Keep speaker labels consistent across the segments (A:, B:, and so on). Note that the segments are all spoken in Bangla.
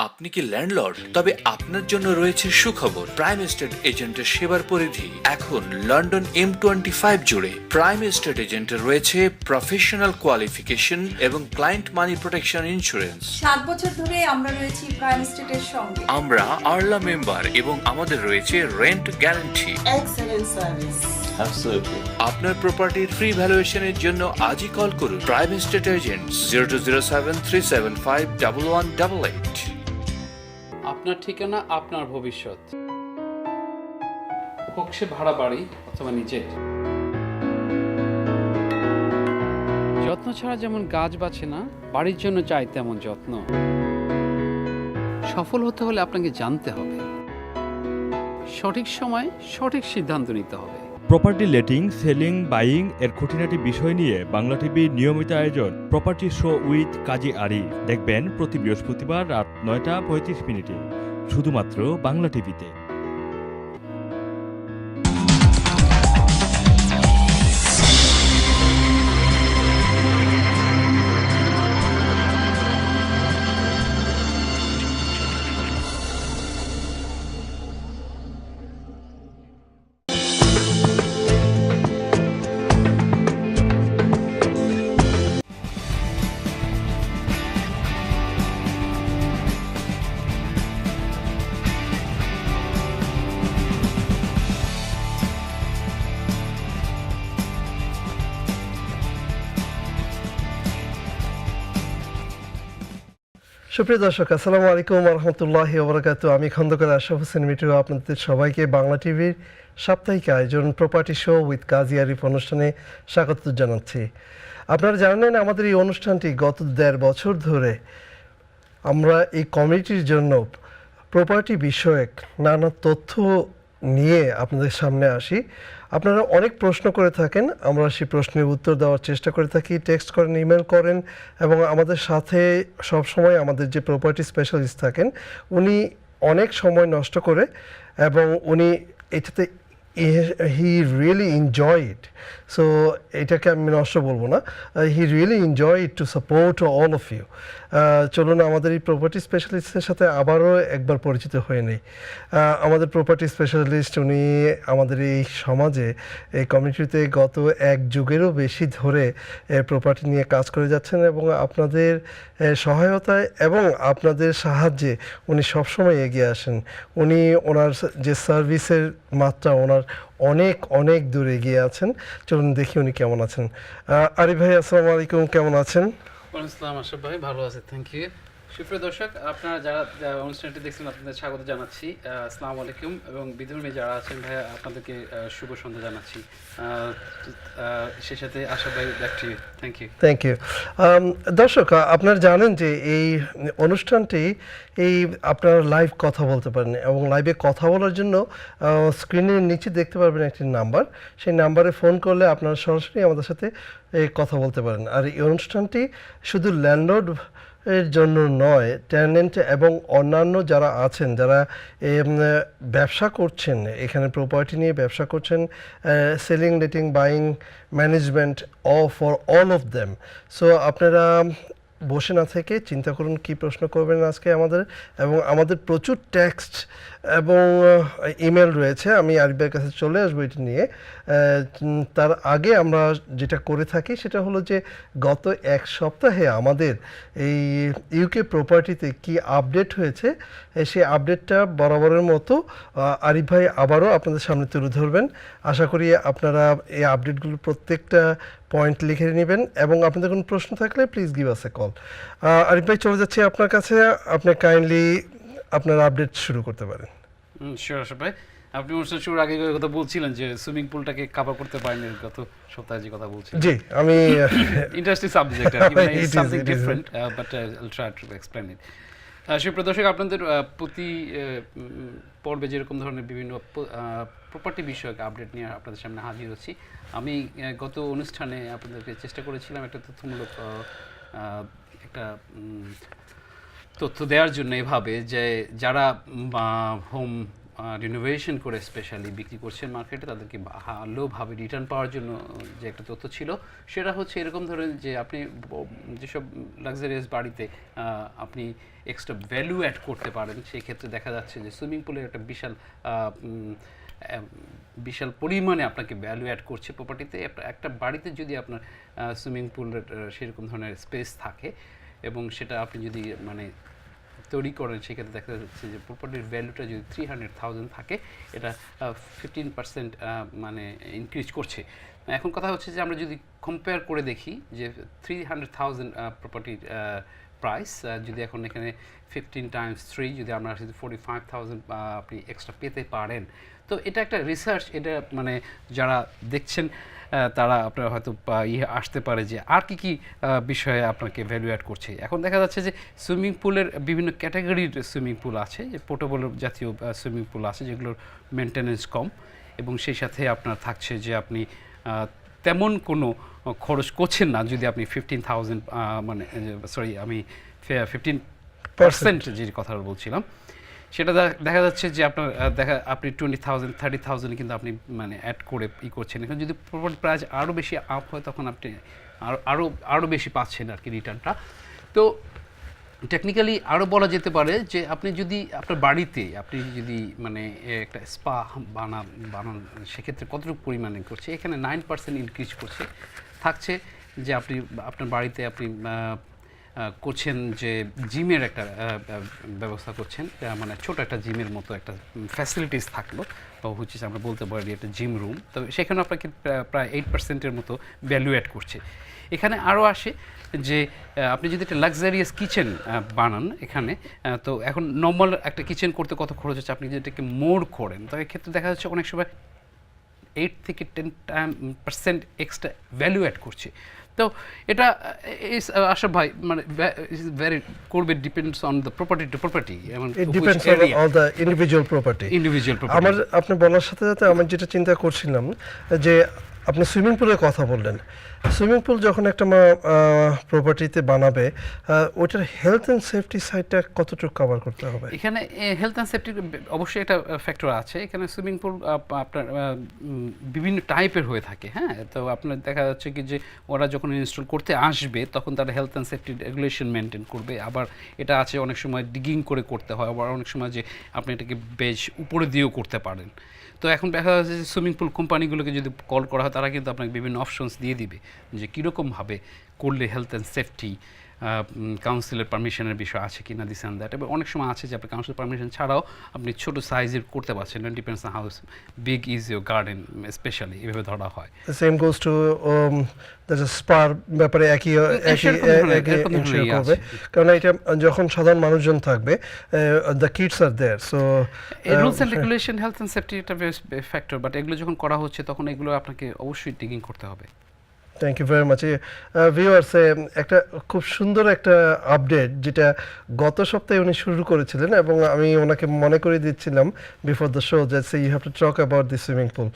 A: আপনি কি ল্যান্ডলর্ড? তবে আপনার জন্য রয়েছে সুখবর। প্রাইম এস্টেট এজেন্টের সেবার পরিধি এখন লন্ডন M25 জুড়ে। প্রাইম এস্টেট এজেন্টের রয়েছে প্রফেশনাল কোয়ালিফিকেশন এবং ক্লায়েন্ট মানি প্রোটেকশন ইন্স্যুরেন্স।
B: 7 বছর ধরে আমরা রয়েছি প্রাইম স্টেটের সঙ্গে।
A: আমরা আরলা মেম্বার এবং আমাদের রয়েছে rent guarantee.
C: Excellent service.
D: Absolutely.
A: আপনার প্রপার্টির ফ্রি ভ্যালুয়েশনের জন্য আজই কল করুন প্রাইম এস্টেট এজেন্টস 0207-375-1188।
E: আপনার ঠিকানা, আপনার ভবিষ্যৎ, হোক সে ভাড়া বাড়ি অথবা নিজের। যত্ন ছাড়া যেমন গাছ বাঁচে না, বাড়ির জন্য চাই তেমন যত্ন। সফল হতে হলে আপনাকে জানতে হবে, সঠিক সময় সঠিক সিদ্ধান্ত নিতে হবে।
F: প্রপার্টি লেটিং, সেলিং, বাইং এর খুঁটিনাটি বিষয় নিয়ে বাংলা টিভির নিয়মিত আয়োজন প্রপার্টি শো উইথ কাজী আরি দেখবেন প্রতি বৃহস্পতিবার রাত 9টা 35 শুধুমাত্র বাংলা টিভিতে।
G: সুপ্রিয় দর্শক, আসসালামু আলাইকুম রহমতুল্লাহি ওয়া বারাকাতুহু। আমি খন্দকার আশরাফ হোসেন মিঠু আপনাদের সবাইকে বাংলা টিভির সাপ্তাহিক আয়োজন প্রপার্টি শো উইথ কাজী আরিফ অনুষ্ঠানে স্বাগত জানাচ্ছি। আপনারা জানেন আমাদের এই অনুষ্ঠানটি গত 1.5 বছর ধরে আমরা এই কমিটির জন্য প্রপার্টি বিষয়ক নানা তথ্য নিয়ে আপনাদের সামনে আসি। আপনারা অনেক প্রশ্ন করে থাকেন, আমরা সেই প্রশ্নের উত্তর দেওয়ার চেষ্টা করে থাকি। টেক্সট করেন, ইমেল করেন এবং আমাদের সাথে সব সময় আমাদের যে প্রপার্টি স্পেশালিস্ট থাকেন উনি অনেক সময় নষ্ট করে এবং উনি এটাতে he really enjoy it. So এটাকে আমি নষ্ট বলবো না, he really enjoy it to support all of you. চলুন আমাদের এই প্রপার্টি স্পেশালিস্টের সাথে আবারও একবার পরিচিত হয়ে নেই। আমাদের প্রপার্টি স্পেশালিস্ট উনি আমাদের এই সমাজে এই কমিউনিটিতে গত 1 যুগেরও বেশি ধরে প্রপার্টি নিয়ে কাজ করে যাচ্ছেন এবং আপনাদের সহায়তায় এবং আপনাদের সাহায্যে উনি সবসময় এগিয়ে আসেন। উনি ওনার যে সার্ভিসের মাত্রা ওনার অনেক অনেক দূর এগিয়ে আছেন। চলুন দেখি উনি কেমন আছেন। আরিফ ভাই, আসসালামু আলাইকুম, কেমন আছেন?
E: ওয়ালাইকুম আসসালাম আশরাফ ভাই, ভালো আছে, থ্যাংক ইউ। সুপ্রিয় দর্শক, আপনারা যারা অনুষ্ঠানটি দেখছেন আপনাদের স্বাগত জানাচ্ছি, আসসালামু আলাইকুম। এবং বিধর্মী যারা আছেন ভাই আপনাদেরকে শুভ সন্ধ্যা জানাচ্ছি। সেই সাথে আশরাফ ভাই, back to you, thank you.
G: Thank you. দর্শক, আপনারা জানেন যে এই অনুষ্ঠানটি আপনারা লাইভ কথা বলতে পারেন এবং লাইভে কথা বলার জন্য স্ক্রিনের নিচে দেখতে পারবেন একটি নাম্বার। সেই নাম্বারে ফোন করলে আপনারা সরাসরি আমাদের সাথে কথা বলতে পারেন। আর এই অনুষ্ঠানটি শুধু ল্যান্ডলর্ড এর জন্য নয়, টেনেন্ট এবং অন্যান্য যারা আছেন, যারা ব্যবসা করছেন, এখানে প্রপার্টি নিয়ে ব্যবসা করছেন, selling, letting, buying, management, for all of them. So আপনারা বসে না থেকে চিন্তা করুন কী প্রশ্ন করবেন আজকে আমাদের, এবং আমাদের প্রচুর টেক্সট এবং ইমেল রয়েছে। আমি আরিফের কাছে চলে আসবো এটি নিয়ে। তার আগে আমরা যেটা করে থাকি সেটা হলো যে গত 1 সপ্তাহে আমাদের এই ইউকে প্রপার্টিতে কি আপডেট হয়েছে সেই আপডেটটা বরাবরের মতো আরিফ ভাই আবারও আপনাদের সামনে তুলে ধরবেন। আশা করি আপনারা এই আপডেটগুলো প্রত্যেকটা পয়েন্ট লিখে নেবেন এবং আপনাদের কোনো প্রশ্ন থাকলে please give us A call. Arif ভাই, চলে যাচ্ছি আপনার কাছে। আপনি কাইন্ডলি আপনার আপডেট শুরু করতে পারেন।
E: শিওর আশরাফ ভাই, আপনি অনুষ্ঠান শুরুর আগে কথা বলছিলেন যে সুইমিং পুলটাকে কভার করতে পারেন গত সপ্তাহে, যে কথা বলছিলেন।
G: জি, আমি
E: interesting subject, it's something different, but I will try to explain ইট। সুপ্রিয় দর্শক, আপনাদের প্রতি পর্বে যেরকম ধরনের বিভিন্ন প্রপার্টি বিষয়ক আপডেট নিয়ে আপনাদের সামনে হাজির হচ্ছি। আমি গত অনুষ্ঠানে আপনাদেরকে চেষ্টা করেছিলাম একটা তথ্যমূলক একটা তথ্য দেওয়ার জন্য, এভাবে যে যারা হোম রিনোভেশন করে স্পেশালি বিক্রি করছেন মার্কেটে, তাদেরকে ভালোভাবে রিটার্ন পাওয়ার জন্য যে একটা তথ্য ছিল সেটা হচ্ছে এরকম ধরেন যে আপনি যেসব লাক্সারিয়াস বাড়িতে আপনি এক্সট্রা ভ্যালু অ্যাড করতে পারেন, সেই ক্ষেত্রে দেখা যাচ্ছে যে সুইমিং পুলের একটা বিশাল পরিমাণে আপনাকে ভ্যালু অ্যাড করছে প্রপার্টিতে। একটা বাড়িতে যদি আপনার সুইমিং পুলের সেরকম ধরনের স্পেস থাকে এবং সেটা আপনি যদি মানে তৈরি করেন, সেক্ষেত্রে দেখা যাচ্ছে যে প্রপার্টির ভ্যালুটা যদি 300,000 থাকে, এটা 15% মানে ইনক্রিজ করছে। এখন কথা হচ্ছে যে আমরা যদি কম্পেয়ার করে দেখি যে 300,000 প্রপার্টির প্রাইস যদি এখন এখানে 15 times 3 যদি আমরা 45,000 আপনি এক্সট্রা পেতে পারেন, তো এটা একটা রিসার্চ, এটা মানে যারা দেখছেন তারা আপনার হয়তো আসতে পারে যে আর কি বিষয়ে আপনাকে ভ্যালু অ্যাড করছে। এখন দেখা যাচ্ছে যে সুইমিং পুলের বিভিন্ন ক্যাটাগরির সুইমিং পুল আছে, যে পোর্টেবল জাতীয় সুইমিং পুল আছে যেগুলোর মেনটেন্যান্স কম, এবং সেই সাথে আপনার থাকছে যে আপনি তেমন কোনো খরচ করছেন না যদি আপনি 15,000 মানে সরি আমি 15% যে কথাটা বলছিলাম, সেটা দেখা যাচ্ছে যে আপনার আপনি 20,000 30,000 কিন্তু আপনি মানে অ্যাড করে করছেন। এখন যদি প্রপার্টি প্রাইস আরও বেশি আপ হয় তখন আপনি আরও বেশি পাচ্ছেন আর কি রিটার্নটা। তো টেকনিক্যালি আরও বলা যেতে পারে যে আপনি যদি আপনার বাড়িতে আপনি যদি মানে একটা স্পা বানান সেক্ষেত্রে কতটুকু পরিমাণে করছে, এখানে 9% ইনক্রিজ করছে। থাকছে যে আপনি আপনার বাড়িতে আপনি করছেন যে জিমের একটা ব্যবস্থা করছেন, মানে ছোট একটা জিমের মতো একটা ফ্যাসিলিটিস থাকলো, হচ্ছে আমরা বলতে পারি একটা জিম রুম, তো সেখানে আপনাকে প্রায় 8%-এর মতো ভ্যালু অ্যাড করছে। এখানে আরও আসে যে আপনি যদি একটা লাক্সারিয়াস কিচেন বানান এখানে, তো এখন নর্মাল একটা কিচেন করতে কত খরচ হচ্ছে, আপনি যদি এটাকে মোর করেন তো এক্ষেত্রে দেখা যাচ্ছে অনেক সময় 8 থেকে 10% এক্সট্রা ভ্যালু অ্যাড করছে। তো এটা আশা ভাই মানে ভেরি করবে depends on the property to property, এবং
G: it depends on the individual property. আমার আপনি বলার সাথে সাথে আমার যেটা চিন্তা করছিলাম যে আপনি সুইমিং পুলের কথা বললেন, সুইমিং পুল যখন একটা প্রপার্টিতে বানাবে ওইটার হেলথ অ্যান্ড সেফটি সাইডটা কতটুকু কভার করতে হবে?
E: এখানে হেলথ অ্যান্ড সেফটির অবশ্যই একটা ফ্যাক্টর আছে। এখানে সুইমিং পুল আপনার বিভিন্ন টাইপের হয়ে থাকে, হ্যাঁ, তো আপনার দেখা যাচ্ছে কি যে ওরা যখন ইনস্টল করতে আসবে তখন তারা health and safety regulation maintain করবে। আবার এটা আছে অনেক সময় ডিগিং করে করতে হয়, আবার অনেক সময় যে আপনি এটাকে বেশ উপরে দিয়েও করতে পারেন। তো এখন দেখা যাচ্ছে যে সুইমিং পুল কোম্পানিগুলোকে যদি কল করা হয় তারা কিন্তু আপনাকে বিভিন্ন অপশনস দিয়ে দিবে যে কীরকমভাবে করলে হেলথ অ্যান্ড সেফটি কাউন্সিলের পারমিশনের বিষয় আছে কি না, দিস অ্যান্ড দ্যাট। এবং অনেক সময় আছে যে আপনি কাউন্সিল পারমিশন ছাড়াও আপনি ছোটো সাইজের করতে পারছেন, depends on house big is your garden specially এভাবে ধরা হয়।
G: সেম গোজ টু স্পার ব্যাপারে একই করবে, কারণ এটা যখন সাধারণ মানুষজন থাকবে the kids are there, so
E: rules and regulation health and safety এটা ফ্যাক্টর, বাট এগুলো যখন করা হচ্ছে তখন এগুলো আপনাকে অবশ্যই টিকিং করতে হবে।
G: Thank you very much. Viewers, একটা খুব সুন্দর একটা আপডেট যেটা গত সপ্তাহে উনি শুরু করেছিলেন, এবং আমি ওনাকে মনে করে দিচ্ছিলাম বিফোর দ্য শো যে you have to talk about the swimming pool,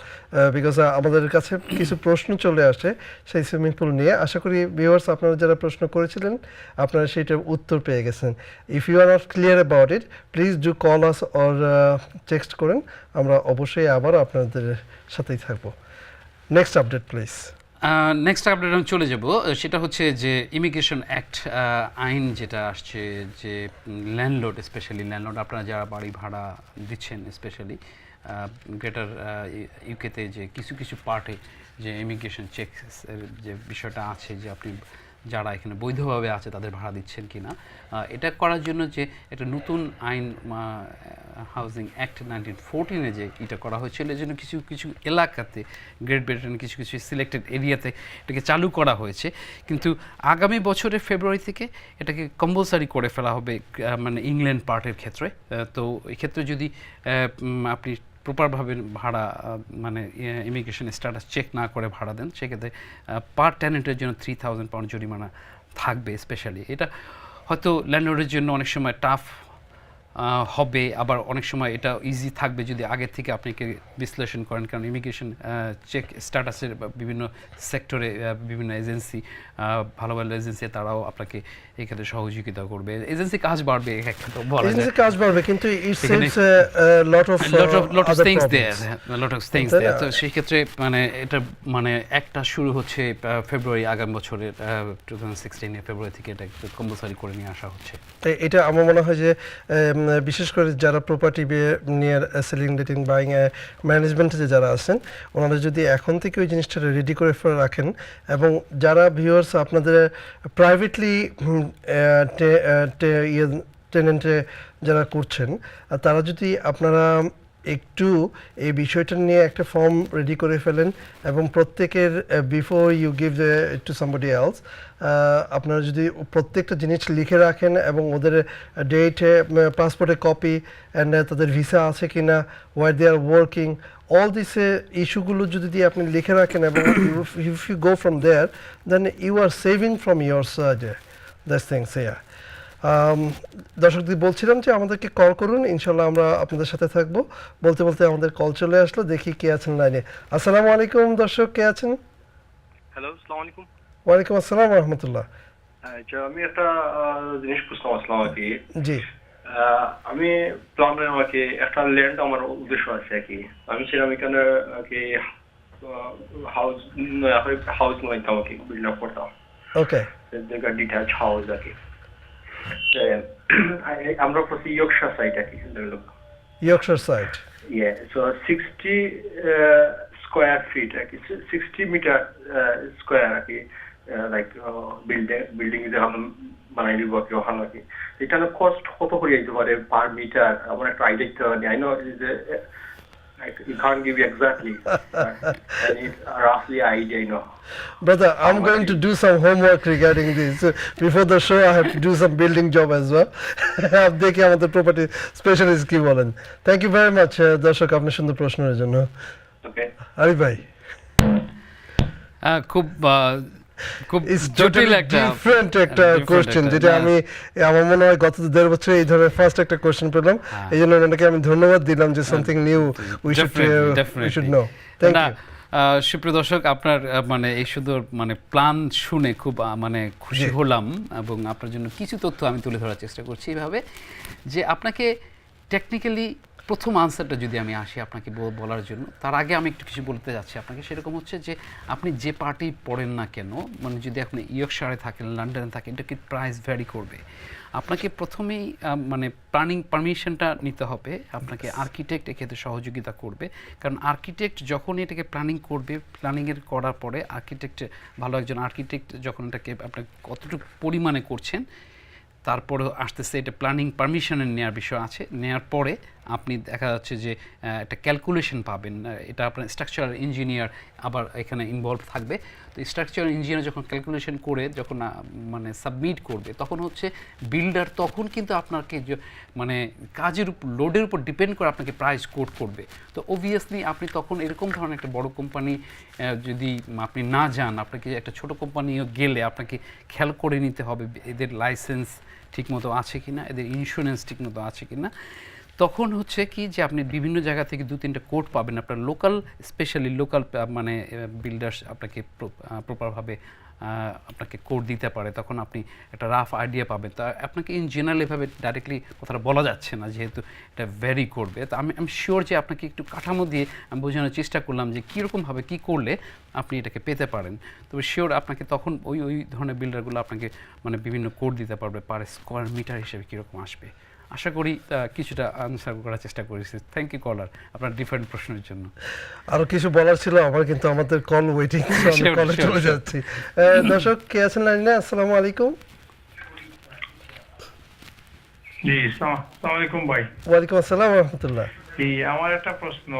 G: because আমাদের কাছে কিছু প্রশ্ন চলে আসে সেই সুইমিং পুল নিয়ে। আশা করি ভিউয়ার্স আপনারা যারা প্রশ্ন করেছিলেন আপনারা সেইটার উত্তর পেয়ে গেছেন। If you are not clear about it please do call us or text করেন, আমরা অবশ্যই আবার আপনাদের সাথেই থাকবো। Next update please.
E: Next update আমি চলে যাব, সেটা হচ্ছে যে ইমিগ্রেশন অ্যাক্ট আইন যেটা আসছে, যে ল্যান্ডলর্ড স্পেশালি ল্যান্ডলর্ড আপনারা যারা বাড়ি ভাড়া দিচ্ছেন স্পেশালি গ্রেটার ইউকেতে, যে কিছু কিছু পার্টে যে ইমিগ্রেশন চেকসের যে বিষয়টা আছে যে আপনি যারা এখানে বৈধভাবে আছে তাদের ভাড়া দিচ্ছেন কি না, এটা করার জন্য যে একটা নতুন আইন হাউজিং অ্যাক্ট 1914-এ যে এটা করা হয়েছিল, এই জন্য কিছু কিছু এলাকাতে গ্রেট ব্রিটেন কিছু কিছু সিলেক্টেড এরিয়াতে এটাকে চালু করা হয়েছে। কিন্তু আগামী বছরের ফেব্রুয়ারি থেকে এটাকে কম্পালসারি করে ফেলা হবে মানে ইংল্যান্ড পার্টের ক্ষেত্রে। তো এক্ষেত্রে যদি আপনি প্রপারভাবে ভাড়া মানে ইমিগ্রেশন স্ট্যাটাস চেক না করে ভাড়া দেন, সেক্ষেত্রে পার টেনেন্টের জন্য 3,000 পাউন্ড জরিমানা থাকবে স্পেশালি। এটা হয়তো ল্যান্ডলর্ডের জন্য অনেক সময় টাফ হবে, আবার অনেক সময় এটা ইজি থাকবে যদি আগে থেকে আপনাকে বিশ্লেষণ করেন, কারণ ইমিগ্রেশন চেক স্ট্যাটাসের বিভিন্ন সেক্টরে বিভিন্ন এজেন্সি, ভালো ভালো এজেন্সি তারাও আপনাকে এই ক্ষেত্রে সহযোগিতা করবে। এজেন্সি কাজ বাড়বে তো বলা যায়,
G: এজেন্সি কাজ বাড়বে, কিন্তু ইট সেভস লট অফ
E: থিংস দেয়ার। তো সেই ক্ষেত্রে মানে এটা মানে একটা শুরু হচ্ছে ফেব্রুয়ারি আগামী বছরের 2016 ফেব্রুয়ারি থেকে এটা কম্পালসারি করে নিয়ে আসা হচ্ছে।
G: এটা আমার মনে হয় যে বিশেষ করে যারা প্রপার্টি নিয়ে সেলিং, ডেটিং, বাইং ম্যানেজমেন্টে যে যারা আছেন, ওনারা যদি এখন থেকে ওই জিনিসটা রেডি করে রাখেন, এবং যারা ভিউয়ার্স আপনাদের প্রাইভেটলি টেনেন্টে যারা করছেন, তারা যদি আপনারা একটু এই বিষয়টা নিয়ে একটা ফর্ম রেডি করে ফেলেন, এবং প্রত্যেকের before you give to somebody else, আপনারা যদি প্রত্যেকটা জিনিস লিখে রাখেন এবং ওদের ডেট, পাসপোর্টের কপি, অ্যান্ড তাদের ভিসা আছে কি না, where they are working, all this ইস্যুগুলো যদি আপনি লিখে রাখেন, এবং if you go from there, then you are saving from years that's things. দর্শকদের বলছিলাম যে আমাদেরকে কল করুন, ইনশাল্লাহ আমরা আপনাদের সাথে থাকবো। বলতে বলতে আমাদের কল চলে আসলো, দেখি কে আছেন লাইনে। আসসালামু আলাইকুম দর্শক, কে আছেন?
C: হ্যালো, আসসালামু আলাইকুম।
G: ওয়ালাইকুম আসসালাম রহমতুল্লাহ।
C: আমি একটা জিনিস বুঝলাম আসলাম আর কি।
G: জি,
C: আমি প্ল্যানে আর কি একটা ল্যান্ড আমার উদ্দেশ্য আছে আর কি। আমি ছিলাম এখানে আর কি হাউস নয়তাম আর কি, বিল্ড আপ করতাম।
G: ওকে,
C: ডিট্যাচ হাউস আর কি। আমরা প্রতি ইয়র্কশায়ার সাইড আর কি,
G: Yorkshire side.
C: Yeah, so 60 square feet, like 60 meter square, like building is বানাই দিব কি ওখানে কি। এটা কস্ট কত করে যেতে পারে পার মিটার? আমার একটা আইডিয়া দিতে হবে। I know is you can't give you exactly, and it's roughly idea, you know.
G: Brother, I'm going to do some homework regarding this. Before the show, I have to do some building job as well. দেখি আমাদের প্রপার্টি স্পেশালিস্ট কি বলেন। থ্যাংক ইউ ভেরি মাচ দর্শক আপনার সুন্দর প্রশ্নের জন্য।
C: Okay.
G: আরিফ ভাই,
E: খুব জটিল একটা
G: ডিফারেন্ট একটা কোশ্চেন, যেটা আমি আমার মনে হয় গত 1.5 বছরে এই ধরনের ফার্স্ট একটা কোশ্চেন পেলাম। এই জন্য ওনাকে আমি ধন্যবাদ দিলাম যে something new we should know. Thank you.
E: সুপ্রিয় দর্শক, আপনার মানে এই শুধু মানে প্ল্যান শুনে খুব মানে খুশি হলাম, এবং আপনার জন্য কিছু তথ্য আমি তুলে ধরার চেষ্টা করছি এইভাবে যে আপনাকে টেকনিক্যালি প্রথম আনসারটা যদি আমি আসি আপনাকে বলার জন্য, তার আগে আমি একটু কিছু বলতে যাচ্ছি আপনাকে। সেরকম হচ্ছে যে আপনি যে পার্টি পড়েন না কেন, মানে যদি আপনি ইয়র্কশায়ারে থাকেন, লন্ডনে থাকেন, এটা কি প্রাইস ভ্যারি করবে। আপনাকে প্রথমেই মানে প্ল্যানিং পারমিশনটা নিতে হবে। আপনাকে আর্কিটেক্ট এক্ষেত্রে সহযোগিতা করবে, কারণ আর্কিটেক্ট যখন এটাকে প্ল্যানিং করবে, প্ল্যানিংয়ের করার পরে আর্কিটেক্ট, ভালো একজন আর্কিটেক্ট যখন এটাকে আপনার কতটুকু পরিমাণে করছেন, তারপরে আসতেছে এটা প্ল্যানিং পারমিশনের নেওয়ার বিষয় আছে। নেওয়ার পরে আপনি দেখা যাচ্ছে যে একটা ক্যালকুলেশন পাবেন, এটা আপনার স্ট্রাকচারাল ইঞ্জিনিয়ার আবার এখানে ইনভলভ থাকবে। তো স্ট্রাকচারাল ইঞ্জিনিয়ার যখন ক্যালকুলেশন করে যখন মানে সাবমিট করবে, তখন হচ্ছে বিল্ডার তখন কিন্তু আপনাকে মানে কাজের উপর, লোডের উপর ডিপেন্ড করে আপনাকে প্রাইস কোট করবে। তো অবভিয়াসলি আপনি তখন এরকম ধরনের একটা বড় কোম্পানি যদি আপনি না যান, আপনাকে একটা ছোট কোম্পানিও গেলে আপনাকে খেয়াল করে নিতে হবে এদের লাইসেন্স ঠিকমতো আছে কিনা, এদের ইন্স্যুরেন্স ঠিকমতো আছে কিনা। তখন হচ্ছে কি যে আপনি বিভিন্ন জায়গা থেকে 2-3টা কোড পাবেন, আপনার লোকাল, স্পেশালি লোকাল মানে বিল্ডার্স আপনাকে প্রপারভাবে আপনাকে কোড দিতে পারে। তখন আপনি একটা রাফ আইডিয়া পাবেন। তা আপনাকে ইন জেনারেল এভাবে ডাইরেক্টলি কথাটা বলা যাচ্ছে না, যেহেতু এটা ভ্যারি করবে। তো আমি শিওর যে আপনাকে একটু কাঠামো দিয়ে আমি বোঝানোর চেষ্টা করলাম যে কীরকমভাবে কী করলে আপনি এটাকে পেতে পারেন। তবে শিওর আপনাকে তখন ওই ধরনের বিল্ডারগুলো আপনাকে মানে বিভিন্ন কোড দিতে পারবে, পার স্কোয়ার মিটার হিসেবে কীরকম আসবে। আশা করি কিছুটা আনসার করার চেষ্টা করেছি। থ্যাংক ইউ কলার, আপনার ডিফারেন্ট প্রশ্নের জন্য।
G: আরো কিছু বলার ছিল আমার, কিন্তু আমাদের কল ওয়েটিং, কলে চলে যাচ্ছি। দর্শক কে আছেন লাইনে? আসসালামু আলাইকুম।
D: জি, আসসালামু আলাইকুম ভাই।
G: ওয়ালাইকুম আসসালাম রহমতুল্লাহ।
D: জি, আমার একটা প্রশ্ন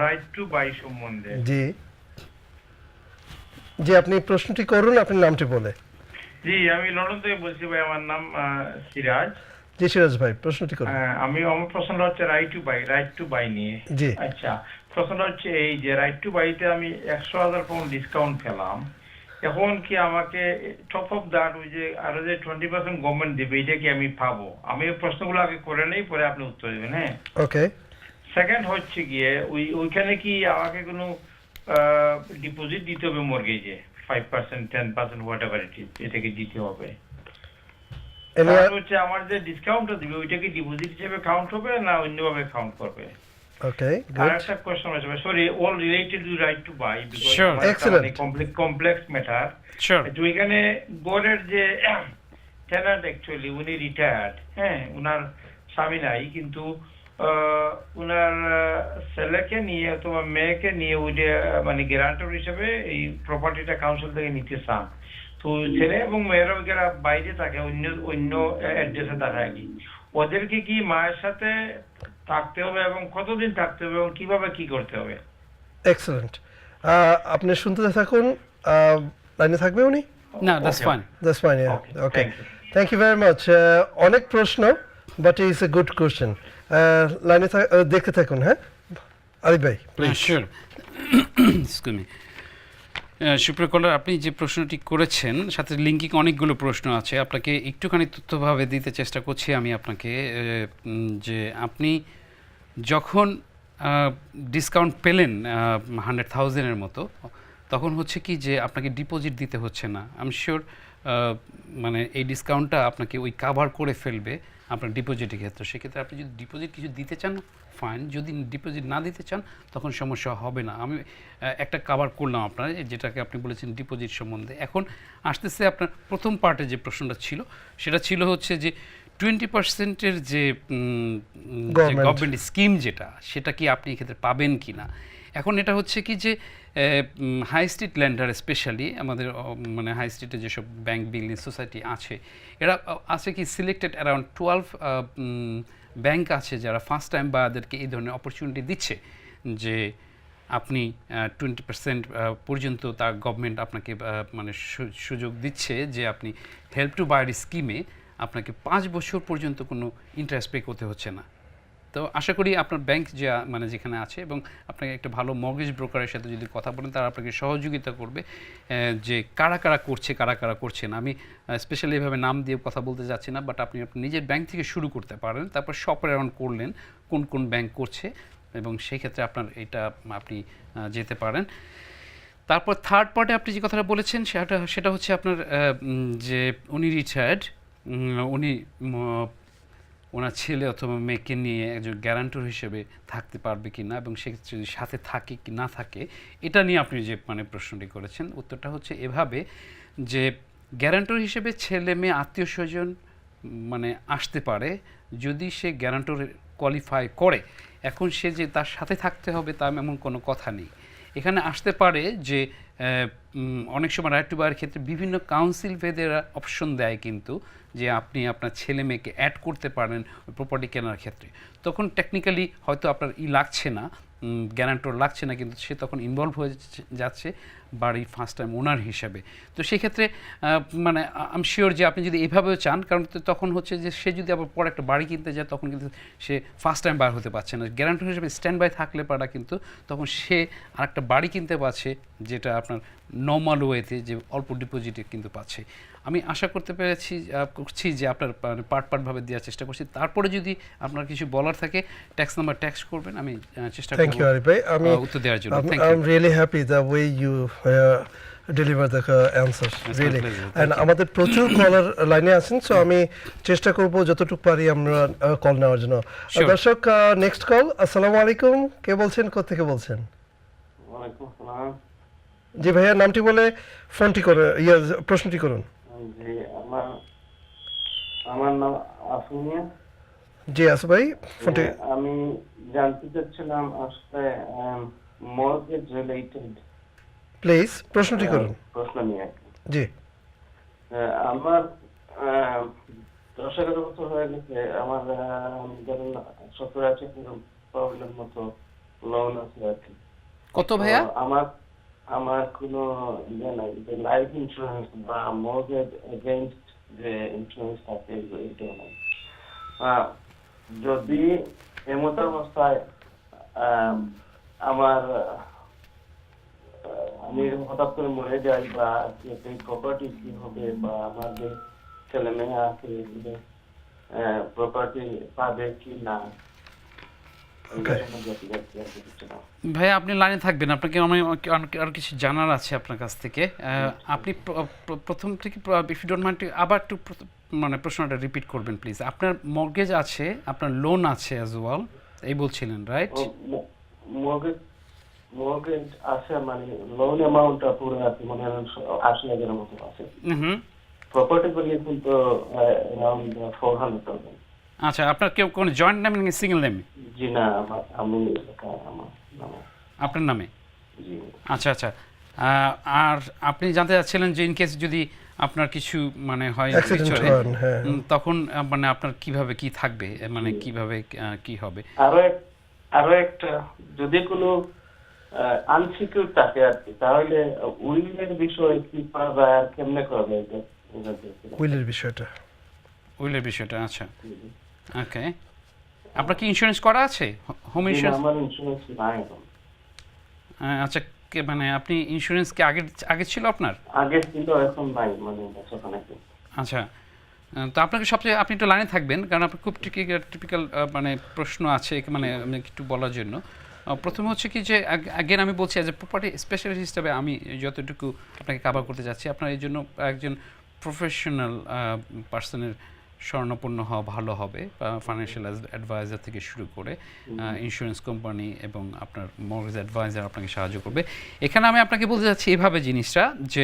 D: রাইট টু বাই সম্বন্ধে।
G: জি জি, আপনি প্রশ্নটি করুন, আপনার নামটি বলে।
D: জি, আমি লন্ডন থেকে বলছি ভাই, আমার নাম সিরাজ।
G: জি সিরাজ ভাই, প্রশ্নটি করুন।
D: আমার প্রশ্নটা হচ্ছে রাইট টু বাই নিয়ে।
G: জি,
D: আচ্ছা, প্রশ্নটা হচ্ছে এই যে রাইট টু বাইতে আমি 100,000 পাউন্ড ডিসকাউন্ট পেলাম, এখন কি আমাকে টপ অফ দ্যাট ওই যে আরো যে 20% গভর্নমেন্ট দিবে এটা কি আমি পাবো? আমি এই প্রশ্নগুলো আগে করে নেই, পরে আপনি উত্তর দেবেন। হ্যাঁ,
G: ওকে।
D: সেকেন্ড হচ্ছে গিয়ে ওইখানে কি আমাকে কোনো ডিপোজিট দিতে হবে মর্গেজে 5%, 10%, হোয়াট এভার ইট ইজ, এটা কি দিতে হবে? আর হচ্ছে আমার যে ডিসকাউন্টটা দিবে ওইটা কি ডিপোজিট হিসেবে কাউন্ট হবে না অন্যভাবে কাউন্ট করবে?
G: ওকে,
D: আর
G: গুড।
D: একটা কোশ্চেন আছে, sorry, all related to right to buy,
E: Sure.
G: Excellent.
D: Complex matter.
E: Sure.
D: তো এখানে গড়ের যে টেনান্ট অ্যাকচুয়ালি উনি রিটায়ার্ড, হ্যাঁ, উনার স্বামী নাই, কিন্তু উনার ছেলেকে নিয়ে অথবা মেয়েকে নিয়ে ওইটা মানে গ্যারান্টর হিসেবে এই প্রপার্টিটা কাউন্সিল থেকে নিতে চান। তো ছেলে এবং মেয়েরা ওইখানে বাইরে থাকে, অন্য অ্যাড্রেসে থাকে আর কি। ওদেরকে কি মায়ের সাথে থাকতে হবে এবং কতদিন থাকতে হবে এবং কিভাবে কি করতে হবে?
G: এক্সেলেন্ট। আপনি শুনতে থাকুন, লাইনে থাকবে উনি?
E: না, that's
D: Okay.
E: Fine.
G: That's fine,
D: Okay,
G: okay.
D: thank you.
G: Thank you very much. অনেক প্রশ্ন, but it's a good question. লাইনে দেখতে থাকুন। হ্যাঁ, আরিফ ভাই প্লিজ।
E: শিওর। Excuse me. সুপ্রিয় কলার, আপনি যে প্রশ্নটি করেছেন সাথে লিঙ্কিং অনেকগুলো প্রশ্ন আছে, আপনাকে একটুখানি তথ্যভাবে দিতে চেষ্টা করছি আমি আপনাকে, যে আপনি যখন ডিসকাউন্ট পেলেন 100,000-এর মতো, তখন হচ্ছে কি যে আপনাকে ডিপোজিট দিতে হচ্ছে না। আমি শিওর মানে এই ডিসকাউন্টটা আপনাকে ওই কাভার করে ফেলবে আপনার ডিপোজিটের ক্ষেত্রে। সেক্ষেত্রে আপনি যদি ডিপোজিট কিছু দিতে চান, ফাইন। যদি ডিপোজিট না দিতে চান, তখন সমস্যা হবে না। আমি একটা কাভার করলাম আপনার, যেটাকে আপনি বলেছেন ডিপোজিট সম্বন্ধে। এখন আসতেছে আপনার প্রথম পার্টে যে প্রশ্নটা ছিল, সেটা ছিল হচ্ছে যে 20%-এর যে গভর্নমেন্ট স্কিম যেটা, সেটা কি আপনি এক্ষেত্রে পাবেন কি না। এখন এটা হচ্ছে কি যে হাই স্ট্রিট ল্যান্ডার স্পেশালি আমাদের মানে হাই স্ট্রিটে যেসব ব্যাংক বিল্ডিং সোসাইটি আছে, এরা আছে কি সিলেক্টেড অ্যারাউন্ড 12 ব্যাংক আছে যারা ফার্স্ট টাইম বায়ারদেরকে এই ধরনের অপরচুনিটি দিচ্ছে, যে আপনি 20% পর্যন্ত তার গভর্নমেন্ট আপনাকে মানে সুযোগ দিচ্ছে যে আপনি হেল্প টু বায়ার স্কিমে আপনাকে 5 বছর পর্যন্ত কোনো ইন্টারেস্ট পে করতে হচ্ছে না। তো আশা করি আপনার ব্যাংক যে মানে যেখানে আছে, এবং আপনাকে একটা ভালো মর্গেজ ব্রোকারের সাথে যদি কথা বলেন, তারা আপনাকে সহযোগিতা করবে যে কারা কারা করছে, কারা কারা করছে না। আমি স্পেশালি এভাবে নাম দিয়ে কথা বলতে যাচ্ছি না, বাট আপনি আপনার নিজের ব্যাংক থেকে শুরু করতে পারেন, তারপর শপ অ্যারাউন্ড করলেন কোন কোন ব্যাংক করছে, এবং সেই ক্ষেত্রে আপনার এটা আপনি যেতে পারেন। তারপর থার্ড পার্টে আপনি যে কথাটা বলেছেন সেটা হচ্ছে আপনার যে উনি রিটায়ার্ড, উনি ওনার ছেলে অথবা মেয়েকে নিয়ে একজন গ্যারান্টর হিসেবে থাকতে পারবে কি না, এবং সেক্ষেত্রে যদি সাথে থাকে কি না থাকে, এটা নিয়ে আপনি যে মানে প্রশ্নটি করেছেন, উত্তরটা হচ্ছে এভাবে যে গ্যারান্টর হিসেবে ছেলে মেয়ে আত্মীয় স্বজন মানে আসতে পারে যদি সে গ্যারান্টর কোয়ালিফাই করে। এখন সে যে তার সাথে থাকতে হবে তা এমন কোনো কথা নেই। এখানে আসতে পারে যে অনেক সময় রাইট টু বায়ার ক্ষেত্রে বিভিন্ন কাউন্সিল ভেদেরা অপশন দেয় কিন্তু, যে আপনি আপনার ছেলে মেয়েকে অ্যাড করতে পারেন প্রপার্টি কেনার ক্ষেত্রে। তখন টেকনিক্যালি হয়তো আপনার লাগছে না, গ্যারান্টর লাগছে না, কিন্তু সে তখন ইনভলভ হয়ে যাচ্ছে বাড়ির ফার্স্ট টাইম ওনার হিসাবে। তো সেক্ষেত্রে মানে আমি শিওর যে আপনি যদি এভাবেও চান, কারণ তখন হচ্ছে যে সে যদি আবার পরে একটা বাড়ি কিনতে যায়, তখন কিন্তু সে ফার্স্ট টাইম বার হতে পারছে না। গ্যারান্টর হিসেবে স্ট্যান্ড বাই থাকলে পারা কিন্তু তখন সে আরেকটা বাড়ি কিনতে পারছে, যেটা আপনার নর্মাল ওয়েতে যে অল্প ডিপোজিটে কিন্তু পাচ্ছে। আমি আশা করছি যে আপনার পার্টভাবে দেওয়ার চেষ্টা করছি। তারপরে যদি আপনার কিছু বলার থাকে ট্যাক্স নাম্বার ট্যাক্স করবেন, আমি চেষ্টা করব।
G: থ্যাংক ইউ আরিফ ভাই, আমি
E: উত্তর দেওয়ার জন্য। Thank
G: I
E: you.
G: Am really happy the way you deliver the answer, really. And আমাদের প্রচুর কলার লাইনে আছেন, সো আমি চেষ্টা করব যতটুকু পারি আমরা কল নেওয়ার জন্য। দর্শক, নেক্সট কল। আসসালামু আলাইকুম, কে বলছেন, কোথেকে বলছেন?
H: ওয়ালাইকুম আসসালাম।
G: জি ভাইয়া, নামটি বলে ফোনটি করে প্রশ্নটি করুন।
H: জি, আমার নাম আসমিয়া।
G: জি আসু ভাই, ফোনটি।
H: আমি জানতে চাচ্ছিলাম আসলে মর্গেজ রিলেটেড
G: প্লিজ প্রশ্নটি করুন।
H: প্রশ্ন নিয়ে।
G: জি,
H: আমার 10-11 বছর হয়ে গেছে, আমার ধরুন 70-80 প্রবলেম মতো লোন আছে আর কি।
E: কত ভাইয়া?
H: আমার কোনো ইয়ে নাই, যে লাইফ ইন্স্যুরেন্স বা মর্গেজ এগেইনস্ট যে ইন্স্যুরেন্স থাকে এটাও নাই। যদি এমত অবস্থায় আমার আমি হঠাৎ করে মরে যাই বা এই প্রপার্টি কি হবে বা আমার যে ছেলে মেয়ে আছে প্রপার্টি পাবে কি না
E: ভাই আপনি লাইনে থাকবেন, আপনাকে আমি আর কিছু জানার আছে আপনার কাছ থেকে। আপনি প্রথম থেকে ইফ ইউ ডোন্ট মাইন্ড আবার একটু মানে প্রশ্নটা রিপিট করবেন প্লিজ। আপনার মর্গেজ আছে, আপনার লোন আছে অ্যাজ ওয়েল, এই বলছিলেন রাইট?
H: মর্গেজ আছে, মানে লোন অ্যামাউন্টটা পুরো আছে, মানে 80,000 মতো আছে। প্রপার্টি বলি কিন্তু অ্যারাউন্ড 400,000।
E: আচ্ছা, আপনার কেউ কোন জয়েন্ট নামে নাকি সিঙ্গেল নামে?
H: জি না, আমি আমার নামে।
E: আপনার নামে?
H: জি।
E: আচ্ছা আচ্ছা। আর আপনি জানতে চাচ্ছিলেন যে ইন কেস যদি আপনার কিছু মানে হয় তখন মানে আপনার কিভাবে কি থাকবে, মানে কিভাবে কি হবে?
H: আরো একটা যদি কোনো আনসিকিউর থাকে আর কি, তাহলে উইলের বিষয়ে কি করা যায় আর কেমনে করা যায়?
G: উইলের বিষয়টা
E: আচ্ছা ওকে। আপনার কি ইন্স্যুরেন্স করা আছে? Home insurance?
H: আমার ইন্স্যুরেন্স নাই।
E: আচ্ছা, মানে আপনি ইন্স্যুরেন্স কি আগে ছিল আপনার?
H: আগে ছিল, এখন নাই, মানে বছর খানেক। আচ্ছা,
E: তো আপনাকে সবচেয়ে আপনি একটু লাইনে থাকবেন, কারণ আপনার খুব টিপিক্যাল মানে প্রশ্ন আছে, মানে একটু বলার জন্য। প্রথম হচ্ছে কি যে আগেন আমি বলছি অ্যাজ এ প্রপার্টি স্পেশালিস্ট হিসেবে আমি যতটুকু আপনাকে কভার করতে যাচ্ছি, আপনার এই জন্য একজন প্রফেশনাল পার্সনের স্বর্ণপন্ন হওয়া ভালো হবে, ফাইন্যান্সিয়াল অ্যাডভাইজার থেকে শুরু করে ইন্স্যুরেন্স কোম্পানি এবং আপনার মর্গেজ অ্যাডভাইজার আপনাকে সাহায্য করবে। এখানে আমি আপনাকে বলতে চাচ্ছি এভাবে জিনিসটা, যে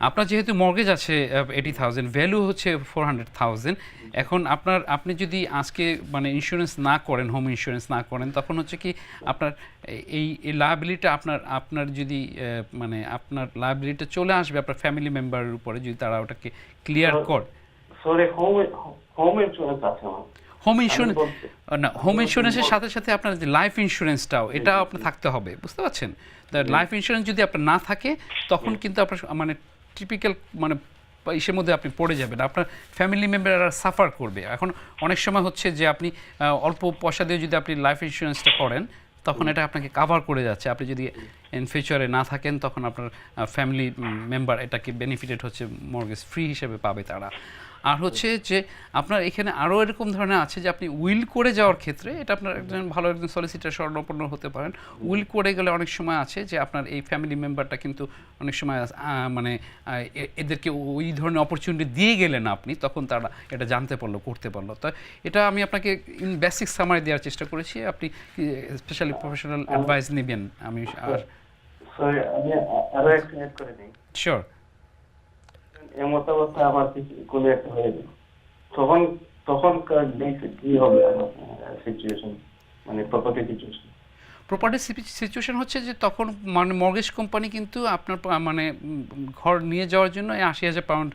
E: আপনার যেহেতু মর্গেজ আছে 80,000, ভ্যালু হচ্ছে 400,000। এখন আপনি যদি আজকে মানে ইন্স্যুরেন্স না করেন, হোম ইন্স্যুরেন্স না করেন, তখন হচ্ছে কি আপনার এই লায়াবিলিটিটা আপনার যদি মানে আপনার লায়াবিলিটিটা চলে আসবে আপনার ফ্যামিলি মেম্বারের উপরে, যদি তারা ওটাকে ক্লিয়ার করে।
H: সরি, হোম ইন্স্যুরেন্স আছে আমার।
E: হোম ইন্স্যুরেন্সের সাথে সাথে আপনার যে লাইফ ইন্স্যুরেন্সটাও এটা আপনার থাকতে হবে, বুঝতে পারছেন? লাইফ ইন্স্যুরেন্স যদি আপনার না থাকে তখন কিন্তু আপনার মানে টিপিক্যাল মানে ইসের মধ্যে আপনি পড়ে যাবেন, আপনার ফ্যামিলি মেম্বাররা সাফার করবে। এখন অনেক সময় হচ্ছে যে আপনি অল্প পয়সা দিয়ে যদি আপনি লাইফ ইন্স্যুরেন্সটা করেন তখন এটা আপনাকে কাভার করে যাচ্ছে। আপনি যদি ইন ফিউচারে না থাকেন তখন আপনার ফ্যামিলি মেম্বার এটাকে বেনিফিটেড হচ্ছে মর্গেজ ফ্রি হিসেবে পাবে তারা। আর হচ্ছে যে আপনার এখানে আরও এরকম ধরনের আছে যে আপনি উইল করে যাওয়ার ক্ষেত্রে এটা আপনার একজন ভালো একজন সলিসিটার স্বর্ণপন্ন হতে পারেন। উইল করে গেলে অনেক সময় আছে যে আপনার এই ফ্যামিলি মেম্বারটা কিন্তু অনেক সময় মানে এদেরকে ওই ধরনের অপরচুনিটি দিয়ে গেলেন আপনি, তখন তারা এটা জানতে পারলো, করতে পারলো। তো এটা আমি আপনাকে ইন বেসিক সামারি দেওয়ার চেষ্টা করেছি, আপনি স্পেশালি প্রফেশনাল অ্যাডভাইস নেবেন। আমি
H: আরো একটা অ্যাড করে দিই।
E: শিওর।
H: এমত অবস্থা আমার কোনো একটা হয়ে গেল, তখন কি হবে আমার সিচুয়েশন, মানে প্রপার্টি সিচুয়েশন?
E: প্রপার্টি সিচুয়েশন হচ্ছে যে তখন মানে মর্গেজ কোম্পানি কিন্তু আপনার মানে ঘর নিয়ে যাওয়ার জন্য 80,000 পাউন্ড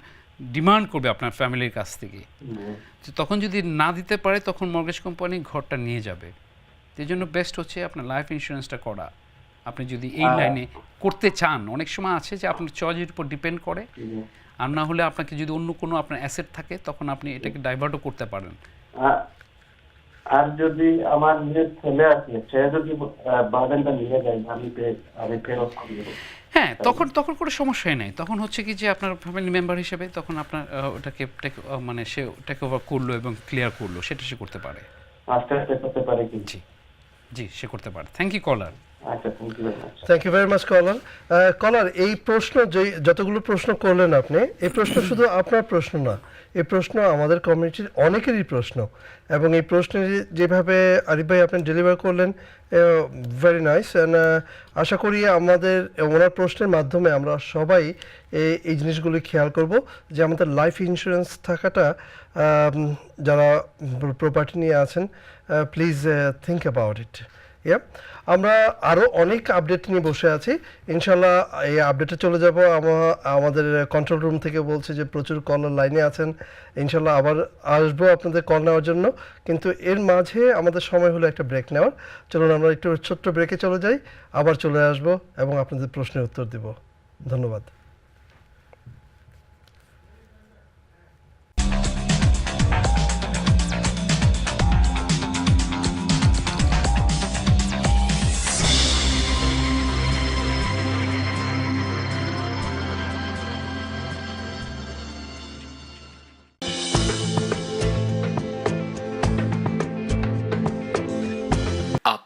E: ডিমান্ড করবে আপনার ফ্যামিলির কাছ থেকে। তখন যদি না দিতে পারে তখন মর্গেজ কোম্পানি ঘরটা নিয়ে যাবে। এই জন্য বেস্ট হচ্ছে আপনার লাইফ ইন্স্যুরেন্সটা করা, আপনি যদি এই লাইনে করতে চান। অনেক সময় আছে যে আপনার চয়েসের উপর ডিপেন্ড করে, আর না হলে আপনাকে যদি অন্য কোনো আপনার অ্যাসেট থাকে তখন আপনি এটাকে ডাইভার্টও করতে পারেন।
H: আর যদি আমার নিজের ছেলে আছে, সে যদি বার্ডেনটা নিয়ে যায়, আমি ফেরত করে দেব।
E: হ্যাঁ, তখন কোনো সমস্যাই নেই। তখন হচ্ছে কি যে আপনার ফ্যামিলি মেম্বার হিসেবে তখন আপনার ওটাকে মানে সে টেক ওভার করলো এবং ক্লিয়ার করলো, সেটা সে করতে পারে।
H: আস্তে আস্তে করতে পারে কি?
E: জি সে করতে পারে। Thank you caller.
G: Thank you very much caller. Caller, এই প্রশ্ন যতগুলো প্রশ্ন করলেন আপনি, এই প্রশ্ন শুধু আপনার প্রশ্ন না, এই প্রশ্ন আমাদের কমিউনিটির অনেকেরই প্রশ্ন, এবং এই প্রশ্নে যেভাবে আরিফ ভাই আপনি ডেলিভার করলেন ভেরি নাইস। অ্যান্ড আশা করি আমাদের ওনার প্রশ্নের মাধ্যমে আমরা সবাই এই জিনিসগুলি খেয়াল করব যে আমাদের লাইফ ইন্স্যুরেন্স থাকাটা, যারা প্রপার্টি নিয়ে আছেন, প্লিজ থিঙ্ক অ্যাবাউট ইট। আমরা আরও অনেক আপডেট নিয়ে বসে আছি, ইনশাল্লাহ এই আপডেটে চলে যাব। আমাদের কন্ট্রোল রুম থেকে বলছে যে প্রচুর কলার লাইনে আছেন, ইনশাল্লাহ আবার আসবো আপনাদের কল নেওয়ার জন্য। কিন্তু এর মাঝে আমাদের সময় হলো একটা ব্রেক নেওয়ার। চলুন আমরা একটু ছোট্ট ব্রেকে চলে যাই, আবার চলে আসবো এবং আপনাদের প্রশ্নের উত্তর দেব। ধন্যবাদ।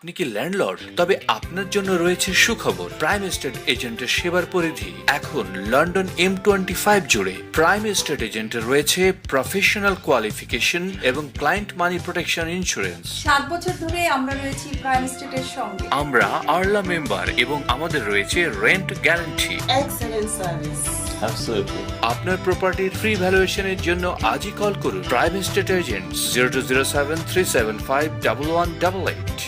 A: আপনি কি ল্যান্ডলর্ড? তবে আপনার জন্য রয়েছে সুখবর। প্রাইম এস্টেট এজেন্টের সেবার পরিধি এখন লন্ডন M25 জুড়ে। প্রাইম এস্টেট এজেন্টের রয়েছে প্রফেশনাল কোয়ালিফিকেশন এবং ক্লায়েন্ট মানি প্রোটেকশন ইন্স্যুরেন্স।
B: 7 বছর ধরে আমরা রয়েছি প্রাইম এস্টেটের সঙ্গে।
A: আমরা আরলা মেম্বার এবং আমাদের রয়েছে rent guarantee.
I: Excellent service.
J: Absolutely.
A: আপনার প্রপার্টির ফ্রি ভ্যালুয়েশনের জন্য আজই কল করুন প্রাইম এস্টেট এজেন্ট 0207-375-1188।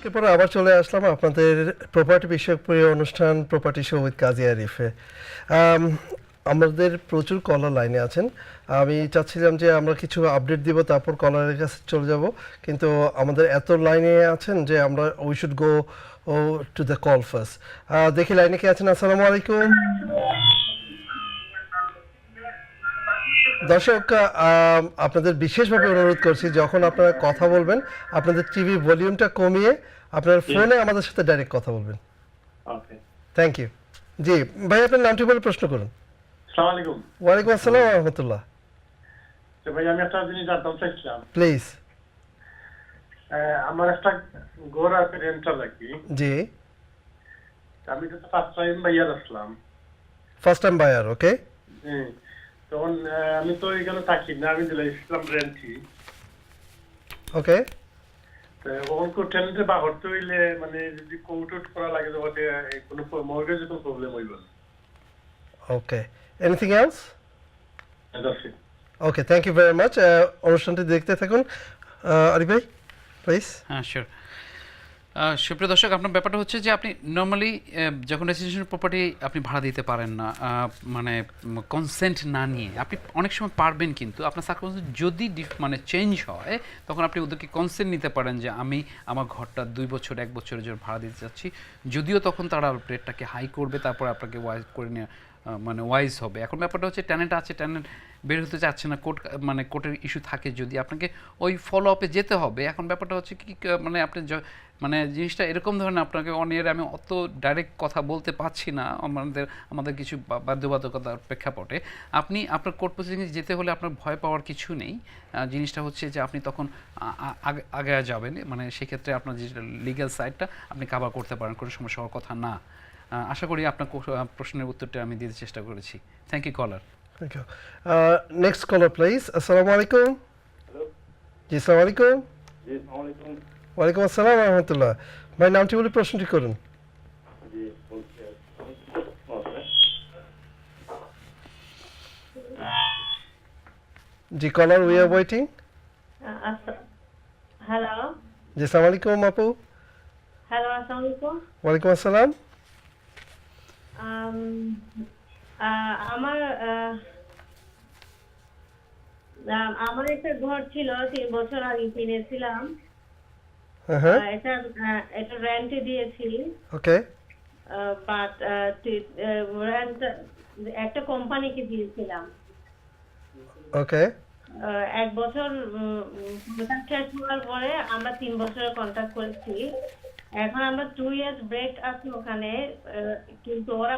G: এরপরে আবার চলে আসলাম আপনাদের প্রপার্টি বিষয়ক প্রিয় অনুষ্ঠান প্রপার্টি শো উইথ কাজী আরিফে। আমাদের প্রচুর কলার লাইনে আছেন। আমি চাচ্ছিলাম যে আমরা কিছু আপডেট দিব, তারপর কলারের কাছে চলে যাব, কিন্তু আমাদের এত লাইনে আছেন যে আমরা we should go to the call first. দেখি লাইনে কে আছেন। আসসালামু আলাইকুম দর্শক, আপনাদের বিশেষভাবে অনুরোধ করছি যখন আপনারা কথা বলবেন আপনাদের টিভি ভলিউমটা কমিয়ে আপনার ফোনে আমাদের সাথে ডাইরেক্ট কথা বলবেন।
H: ওকে,
G: থ্যাংক ইউ। জি ভাই, আপনার নামটি বলে প্রশ্ন করুন।
H: আসসালামু আলাইকুম।
G: ওয়ালাইকুম আসসালাম ওয়া রাহমাতুল্লাহ।
H: তো ভাই আমি একটা জিনিস জানতে চাইছিলাম।
G: প্লিজ।
H: আমার একটা ঘর আছে রেন্টাল আর কি।
G: জি।
H: আমি তো ফার্স্ট টাইম বাইয়ার আসলাম।
G: ফার্স্ট টাইম বায়ার, ওকে।
H: তখন আমি তো এখানে থাকি না, আমি দিলাম ইসলাম রেন্টি।
G: ওকে।
H: ওখান কো টেন্টে বা হতে হইলে মানে যদি কোর্ট করা লাগে তো কোনো মর্গেজ কোনো প্রবলেম হইব না।
G: Okay, anything else?
H: That's it.
G: Okay, thank you very much. অনুষ্ঠানটি দেখতে থাকুন। আরিফ ভাই প্লিজ।
E: হ্যাঁ, শিওর। সুপ্রিয় দর্শক, আপনার ব্যাপারটা হচ্ছে যে আপনি নর্মালি যখন রেসিডেন্সিয়াল প্রপার্টি আপনি ভাড়া দিতে পারেন না, মানে কনসেন্ট না নিয়ে আপনি অনেক সময় পারবেন, কিন্তু আপনার সার্কামস্টেন্স যদি মানে চেঞ্জ হয় তখন আপনি ওদেরকে কনসেন্ট নিতে পারেন যে আমি আমার ঘরটা 2 বছর 1 বছরের জন্য ভাড়া দিতে চাচ্ছি, যদিও তখন তারা রেটটাকে হাই করবে, তারপর আপনাকে ওয়াইজ করে নিয়ে মানে ওয়াইজ হবে। এখন ব্যাপারটা হচ্ছে ট্যানেন্ট আছে, ট্যানেন্ট বের হতে চাচ্ছে না, মানে কোর্টের ইস্যু থাকে, যদি আপনাকে ওই ফলো আপে যেতে হবে। এখন ব্যাপারটা হচ্ছে কি, মানে আপনি মানে জিনিসটা এরকম ধরনের, আপনাকে অনেক আমি অত ডাইরেক্ট কথা বলতে পারছি না, আমাদের কিছু বাধ্যবাধকতার প্রেক্ষাপটে আপনি আপনার কোর্ট প্রসিডিংয়ে যেতে হলে আপনার ভয় পাওয়ার কিছু নেই। জিনিসটা হচ্ছে যে আপনি তখন আগে যাবেন, মানে সেক্ষেত্রে আপনার যে লিগ্যাল সাইডটা আপনি কাভার করতে পারেন, কোনো সমস্যা হওয়ার কথা না। আশা করি আপনার প্রশ্নের উত্তরটা আমি দিতে চেষ্টা করেছি। Thank you caller.
G: Thank you. Next caller please. আসসালামু আলাইকুম। জি আসসালামু আলাইকুম।
H: জি আসসালামু আলাইকুম।
G: ওয়ালাইকুম আসসালাম ওয়া রাহমাতুল্লাহ। ভাই নামটি বলে প্রশ্নটি করুন।
H: জি
G: জি কলার, উই আর ওয়েটিং।
K: হ্যালো।
G: জি আসসালামু আলাইকুম আপু।
K: হ্যালো, আসসালামু আলাইকুম।
G: ওয়ালাইকুম আসসালাম।
K: আমার একটা ঘর ছিল, 3 বছর আগে কিনেছিলাম।
G: হ্যাঁ,
K: এটা রেন্টে দিয়েছি।
G: ওকে।
K: বাট রেন্ট একটা কোম্পানিকে দিয়েছিলাম।
G: ওকে।
K: 1 বছর কন্ট্রাক্ট শেষ হওয়ার পরে আমরা 3 বছরের কন্ট্রাক্ট করেছি। এখন আমরা 2 ইয়ার্স ব্রেক আছে ওখানে, কিন্তু ওরা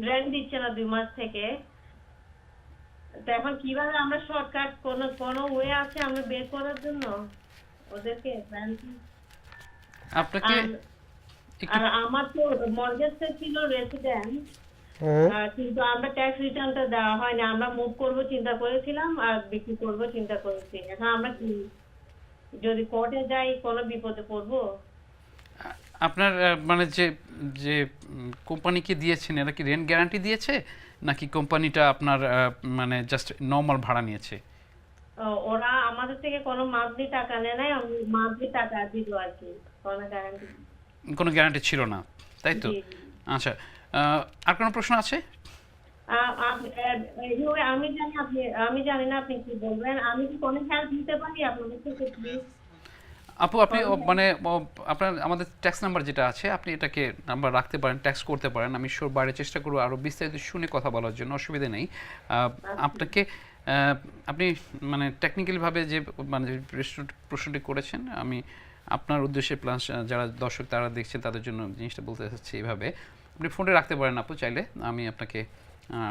K: রেন্ট দিচ্ছে না 2 মাস থেকে। তো এখন কিভাবে আমরা শর্টকাট কোনো ওয়ে আছে আমরা বের করার জন্য ওদেরকে?
E: আপনাকে
K: আর আমার তো মর্গেজটা ছিল রেসিডেন্ট, কিন্তু আমরা ট্যাক্স রিটার্নটা দেওয়া হয়নি। আমরা মুভ করবো চিন্তা করেছিলাম আর বিক্রি করবো চিন্তা করেছি। এখন আমরা কি যদি কোর্টে যাই কোনো বিপদে পড়বো?
E: আপনার মানে যে কোম্পানিকে দিয়েছেন এরা কি রেন্ট গ্যারান্টি দিয়েছে নাকি কোম্পানিটা আপনার মানে জাস্ট নর্মাল ভাড়া নিয়েছে?
K: ওরা আমাদের থেকে কোনো মান্থলি টাকা নেয় নাই, মান্থলি টাকা দিল আর কি,
E: কোনো গ্যারান্টি ছিল না, তাই তো? আচ্ছা, আর কোনো প্রশ্ন আছে?
K: আমি জানি না আপনি কি বলবেন। আমি কি কোনো হেল্প নিতে পারি আপনাদের থেকে প্লিজ?
E: আপু আপনি মানে আপনার আমাদের ট্যাক্স নাম্বার যেটা আছে আপনি এটাকে নাম্বার রাখতে পারেন, ট্যাক্স করতে পারেন। আমি বাইরে চেষ্টা করবো আরও বিস্তারিত শুনে কথা বলার জন্য, অসুবিধা নেই। আপনাকে আপনি মানে টেকনিক্যালিভাবে যে মানে যে প্রশ্নটি করেছেন, আমি আপনার উদ্দেশ্যে প্লাস যারা দর্শক তারা দেখছেন তাদের জন্য জিনিসটা বলতে চাচ্ছি এইভাবে, আপনি ফোনে রাখতে পারেন আপু চাইলে, আমি আপনাকে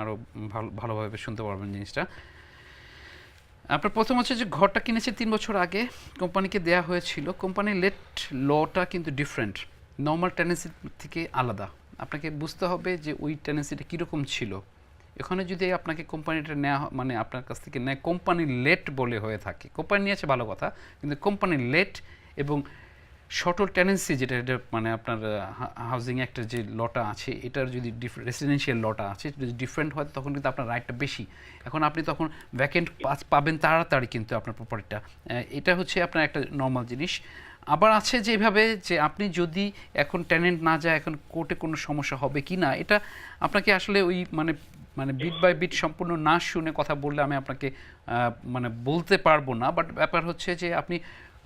E: আরও ভালোভাবে শুনতে পারবেন জিনিসটা। আপনার প্রথম হচ্ছে যে ঘরটা কিনেছে 3 বছর আগে, কোম্পানিকে দেয়া হয়েছিল। কোম্পানির লেট লটা কিন্তু ডিফারেন্ট, নর্মাল টেনেন্সি থেকে আলাদা। আপনাকে বুঝতে হবে যে ওই টেনেন্সিটা কীরকম ছিল। এখানে যদি আপনাকে কোম্পানিটা নেওয়া মানে আপনার কাছ থেকে নেয় কোম্পানির লেট বলে হয়ে থাকে, কোম্পানি নিয়েছে ভালো কথা, কিন্তু কোম্পানির লেট এবং শর্টল টেনেন্সি যেটা মানে আপনার হাউজিং অ্যাক্টের যে লটা আছে, এটার যদি রেসিডেন্সিয়াল লটা আছে যদি ডিফারেন্ট হয় তখন কিন্তু আপনার রাইটটা বেশি। এখন আপনি তখন ভ্যাকেন্ট পাবেন তাড়াতাড়ি কিন্তু আপনার প্রপার্টিটা, এটা হচ্ছে আপনার একটা নর্মাল জিনিস। আবার আছে যে এভাবে যে আপনি যদি এখন টেনেন্ট না যায়, এখন কোর্টে কোনো সমস্যা হবে কি না, এটা আপনাকে আসলে ওই মানে বিট বাই বিট সম্পূর্ণ না শুনে কথা বললে আমি আপনাকে মানে বলতে পারবো না। বাট ব্যাপার হচ্ছে যে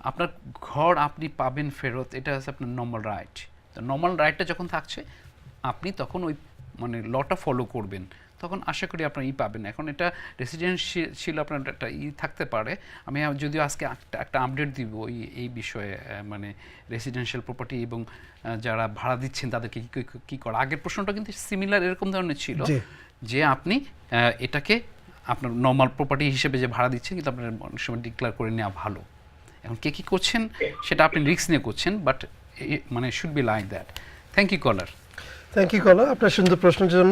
E: আপনার ঘর আপনি পাবেন ফেরত, এটা হচ্ছে আপনার নর্মাল রাইট। তো নর্মাল রাইটটা যখন থাকছে আপনি তখন ওই মানে লটা ফলো করবেন, তখন আশা করি আপনার পাবেন। এখন এটা রেসিডেন্সিয়াল আপনার একটা থাকতে পারে। আমি যদিও আজকে একটা আপডেট দিব এই বিষয়ে, মানে রেসিডেন্সিয়াল প্রপার্টি এবং যারা ভাড়া দিচ্ছেন তাদেরকে কী করা। আগের প্রশ্নটা কিন্তু সিমিলার এরকম ধরনের ছিল যে আপনি এটাকে আপনার নর্মাল প্রপার্টি হিসেবে যে ভাড়া দিচ্ছেন, কিন্তু আপনার অনেক সময় ডিক্লেয়ার করে নেওয়া ভালো। এখন কে কী করছেন সেটা আপনি রিস্ক নিয়ে করছেন, বাট মানে should be like that. Thank you caller.
G: Thank you caller, আপনার সুন্দর প্রশ্নের জন্য।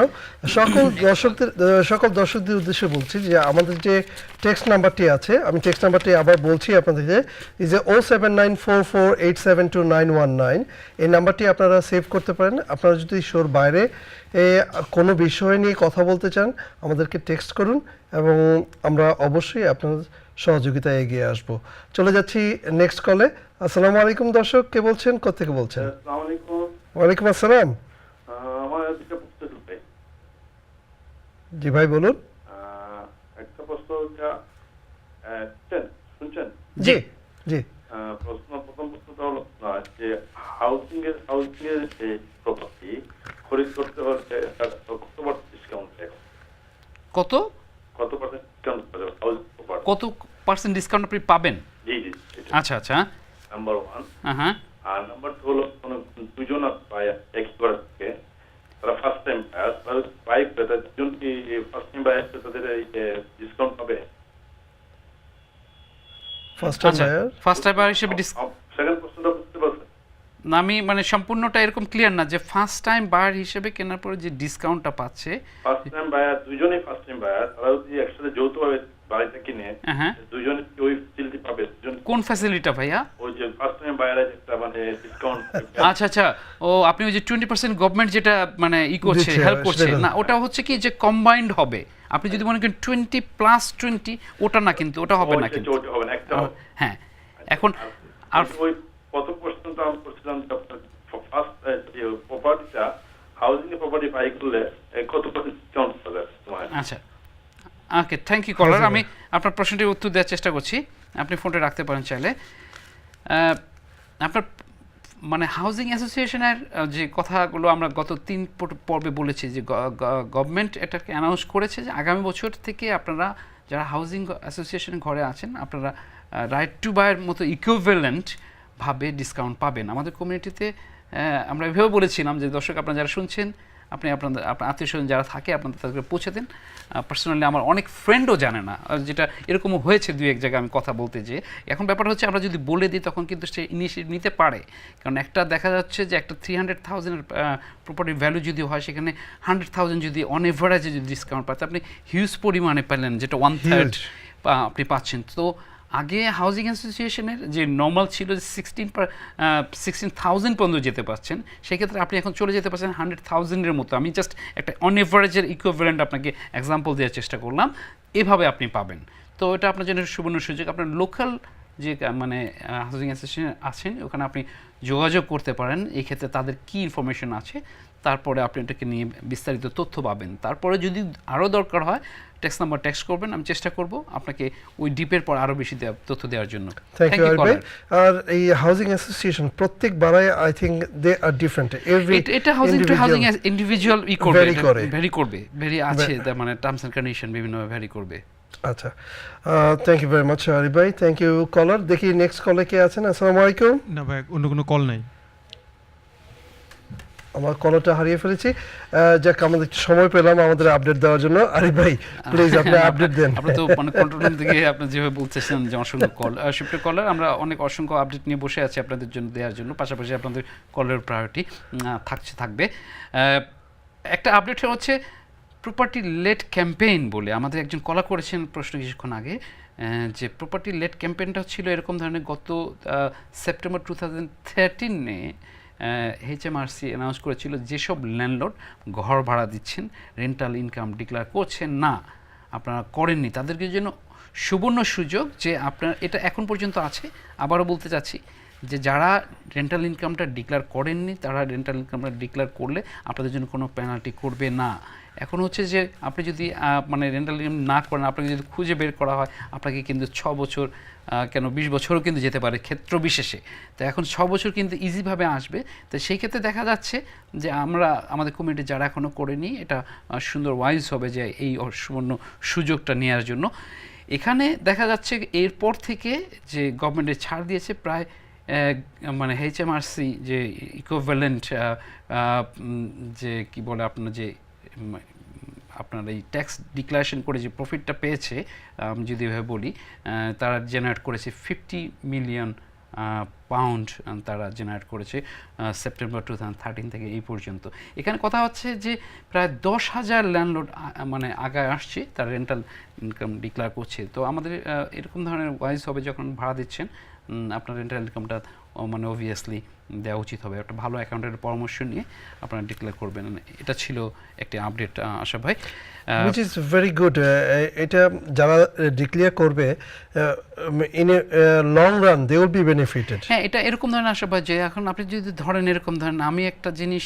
G: সকল দর্শকদের উদ্দেশ্যে বলছি যে আমাদের যে টেক্সট নাম্বারটি আছে, আমি টেক্সট নাম্বারটি আবার বলছি আপনাদেরকে, এই যে 07944872919, এই নাম্বারটি আপনারা সেভ করতে পারেন। আপনারা যদি শোর বাইরে কোনো বিষয় নিয়ে কথা বলতে চান আমাদেরকে টেক্সট করুন এবং আমরা অবশ্যই আপনার সহযোগিতায় এগিয়ে আসব। চলে যাচ্ছি নেক্সট কলে। আসসালামু আলাইকুম দর্শক, কে বলছেন, কোত্থেকে বলছেন?
H: আসসালামু আলাইকুম।
G: ওয়ালাইকুম আসসালাম।
H: আমার দুটো প্রশ্ন ছিল।
G: জি ভাই বলুন।
H: একটা প্রশ্ন হচ্ছে, শুনছেন?
G: জি জি।
H: প্রথম প্রশ্নটা হলো যে হাউজিং এর যে প্রপার্টি খরিদ করতে হলে কত পার্সেন্ট ডিসকাউন্ট দেয়?
E: কত
H: পার্সেন্ট ডিসকাউন্ট পাওয়া যাবে হাউজিং প্রপার্টি?
E: কত পার্সেন্ট ডিসকাউন্ট আপনি পাবেন?
H: জি জি।
E: আচ্ছা আচ্ছা,
H: নাম্বার 1।
E: হ্যাঁ।
H: আর নাম্বার 2 হলো কোনো দুজন একই ঘর থেকে তারা ফার্স্ট টাইম বাই করে, দুজন কি ফার্স্ট টাইম বাই তাদের ডিসকাউন্ট পাবে?
G: ফার্স্ট টাইম
E: বায়ার হিসেবে
H: সেকেন্ড প্রশ্নটা বুঝতে পারছেন?
E: না, আমি মানে সম্পূর্ণটা এরকম ক্লিয়ার না যে ফার্স্ট টাইম বায়ার হিসেবে কেনার পরে যে ডিসকাউন্টটা পাচ্ছে।
H: ফার্স্ট টাইম বায়ার, দুজনেই ফার্স্ট টাইম বায়ার, তারা যদি একসাথে যৌথভাবে বাড়িটা কিনে দুজনে কি ওই ফ্যাসিলিটি পাবে?
E: কোন ফ্যাসিলিটিটা ভাইয়া?
H: ওই যে ফার্স্ট টাইম বায়ারের একটা মানে ডিসকাউন্ট।
E: আচ্ছা আচ্ছা, ও আপনি ওই যে 20% গভর্নমেন্ট যেটা মানে করছে, হেল্প করছে না, ওটা হচ্ছে কি যে কম্বাইন্ড হবে। আপনি যদি মনে করেন 20+20, ওটা না, কিন্তু ওটা হবে না কিন্তু। হ্যাঁ, এখন আর
H: ওই প্রথম প্রশ্নটা আমি করছিলাম ফার্স্ট প্রপার্টিটা হাউজিং প্রপার্টি বাই করলে কত পার্সেন্ট ডিসকাউন্ট পাবে?
E: আচ্ছা, ওকে, থ্যাংক ইউ কলার। আমি আপনার প্রশ্নটির উত্তর দেওয়ার চেষ্টা করছি, আপনি ফোনটা রাখতে পারেন চাইলে। আপনার মানে হাউজিং অ্যাসোসিয়েশনের যে কথাগুলো আমরা গত 3 পর্বে বলেছি যে গভর্নমেন্ট এটাকে অ্যানাউন্স করেছে যে আগামী বছর থেকে আপনারা যারা হাউজিং অ্যাসোসিয়েশন ঘরে আছেন আপনারা রাইট টু বায়ের মতো ইকুইভ্যালেন্ট ভাবে ডিসকাউন্ট পাবেন। আমাদের কমিউনিটিতে আমরা এভাবে বলেছিলাম যে দর্শক আপনারা যারা শুনছেন, আপনি আপনার আত্মীয় স্বজন যারা থাকে আপনাদের তাদেরকে পৌঁছে দেন। পার্সোনালি আমার অনেক ফ্রেন্ডও জানে না, যেটা এরকমও হয়েছে 2-1 জায়গায় আমি কথা বলতে যে। এখন ব্যাপার হচ্ছে আমরা যদি বলে দিই তখন কিন্তু সে ইনিশিয়েটিভ নিতে পারে, কারণ একটা দেখা যাচ্ছে যে একটা 300,000-এর প্রপার্টি ভ্যালু যদি হয় সেখানে 100,000 যদি অন এভারেজে যদি ডিসকাউন্ট পায় আপনি হিউজ পরিমাণে পেলেন, যেটা 1/3 আপনি পাচ্ছেন। তো আগে হাউজিং অ্যাসোসিয়েশনের যে নর্মাল ছিল যে 16,000 পর্যন্ত যেতে পারছেন, সেক্ষেত্রে আপনি এখন চলে যেতে পারছেন 100,000-এর মতো। আমি জাস্ট একটা অন এভারেজের ইকুইভ্যালেন্ট আপনাকে এক্সাম্পল দেওয়ার চেষ্টা করলাম, এভাবে আপনি পাবেন। তো এটা আপনার জন্য সুবর্ণ সুযোগ। আপনার লোকাল যে মানে হাউজিং অ্যাসোসিয়েশন আছেন ওখানে আপনি যোগাযোগ করতে পারেন, এই ক্ষেত্রে তাদের কী ইনফরমেশন আছে, তারপরে আপনি এটাকে নিয়ে বিস্তারিত তথ্য পাবেন। তারপরে যদি আরও দরকার হয় টেক্সট করবেন, আমি চেষ্টা করব আপনাকে ওই ডিপের পর আরও বেশি তথ্য দেওয়ার জন্য।
G: থ্যাংক ইউ ভাই। আর এই হাউজিং অ্যাসোসিয়েশন প্রত্যেক বারায় I think they are different. এটা housing to housing individual vary আছে, মানে টার্মস এন্ড কন্ডিশন বিভিন্নভাবে ভ্যারি করবে। আচ্ছা, thank you very much Arif ভাই, থ্যাংক ইউ। কলার দেখি নেক্সট কলে কে আছেন? আসসালামু আলাইকুম।
I: না ভাই, অন্য কোনো কল নাই।
G: আমার কলটা হারিয়ে ফেলেছি। যাক, আমাদের একটু সময় পেলাম আমাদের আপডেট দেওয়ার জন্য। আরিফ ভাই প্লিজ আপনি আপডেট দেন।
E: আপনি তো মানে কন্ট্রোল রুম থেকে আপনি যেভাবে বলতেছেন যে অসংখ্য কল, সুপ্রিয় কলার, আমরা অনেক অসংখ্য আপডেট নিয়ে বসে আছি আপনাদের জন্য দেওয়ার জন্য, পাশাপাশি আপনাদের কলের প্রায়োরিটি থাকবে। একটা আপডেট হচ্ছে প্রপার্টি লেট ক্যাম্পেইন বলে আমাদের একজন কলা করেছেন প্রশ্ন কিছুক্ষণ আগে, যে প্রপার্টি লেট ক্যাম্পেইনটা ছিল এরকম ধরনের, গত সেপ্টেম্বর 2013-এ HMRC অ্যানাউন্স করেছিল যেসব ল্যান্ডলর্ড ঘর ভাড়া দিচ্ছেন, রেন্টাল ইনকাম ডিক্লেয়ার করছেন না, আপনারা করেননি, তাদেরকে জন্য সুবর্ণ সুযোগ যে আপনার এটা এখন পর্যন্ত আছে। আবারও বলতে চাচ্ছি যে যারা রেন্টাল ইনকামটা ডিক্লেয়ার করেননি, তারা রেন্টাল ইনকামটা ডিক্লেয়ার করলে আপনাদের জন্য কোনো পেনাল্টি করবে না। এখন হচ্ছে যে আপনি যদি মানে রেন্টাল ইনকাম না করেন, আপনাকে যদি খুঁজে বের করা হয়, আপনাকে কিন্তু 6 বছর কেন 20 বছরও কিন্তু যেতে পারে ক্ষেত্র বিশেষে। তো এখন 6 বছর কিন্তু ইজিভাবে আসবে। তো সেই ক্ষেত্রে দেখা যাচ্ছে যে আমরা আমাদের কমিউনিটি যারা এখনও করেনি, এটা সুন্দর ওয়াইজ হবে যে এই সুবর্ণ সুযোগটা নেওয়ার জন্য। এখানে দেখা যাচ্ছে এরপর থেকে যে গভর্নমেন্টের ছাড় দিয়েছে প্রায় মানে HMRC যে ইকুইভ্যালেন্ট যে কি বলে আপনার যে আপনার এই ট্যাক্স ডিক্লারেশন করে যে প্রফিটটা পেয়েছে, আমি যদি এভাবে বলি, তারা জেনারেট করেছে 50 মিলিয়ন পাউন্ড তারা জেনারেট করেছে সেপ্টেম্বর 2013 থেকে এই পর্যন্ত। এখানে কথা হচ্ছে যে প্রায় 10,000 ল্যান্ডলর্ড মানে আগায় আসছে, তারা রেন্টাল ইনকাম ডিক্লেয়ার করছে। তো আমাদের এরকম ধরনের ওয়াইজ হবে যখন ভাড়া দিচ্ছেন, আপনার রেন্টাল ইনকামটা মানে অবভিয়াসলি দেওয়া উচিত হবে। একটা ভালো অ্যাকাউন্টের পরামর্শ নিয়ে আপনারা ডিক্লেয়ার করবেন। এটা ছিল একটি আপডেট আশাফ ভাই,
G: which is very good. এটা যারা ডিক্লেয়ার করবে in a long run they will be benefited.
E: হ্যাঁ, এটা এরকম ধরনের আশাফ ভাই যে এখন আপনি যদি ধরেন এরকম ধরেন আমি একটা জিনিস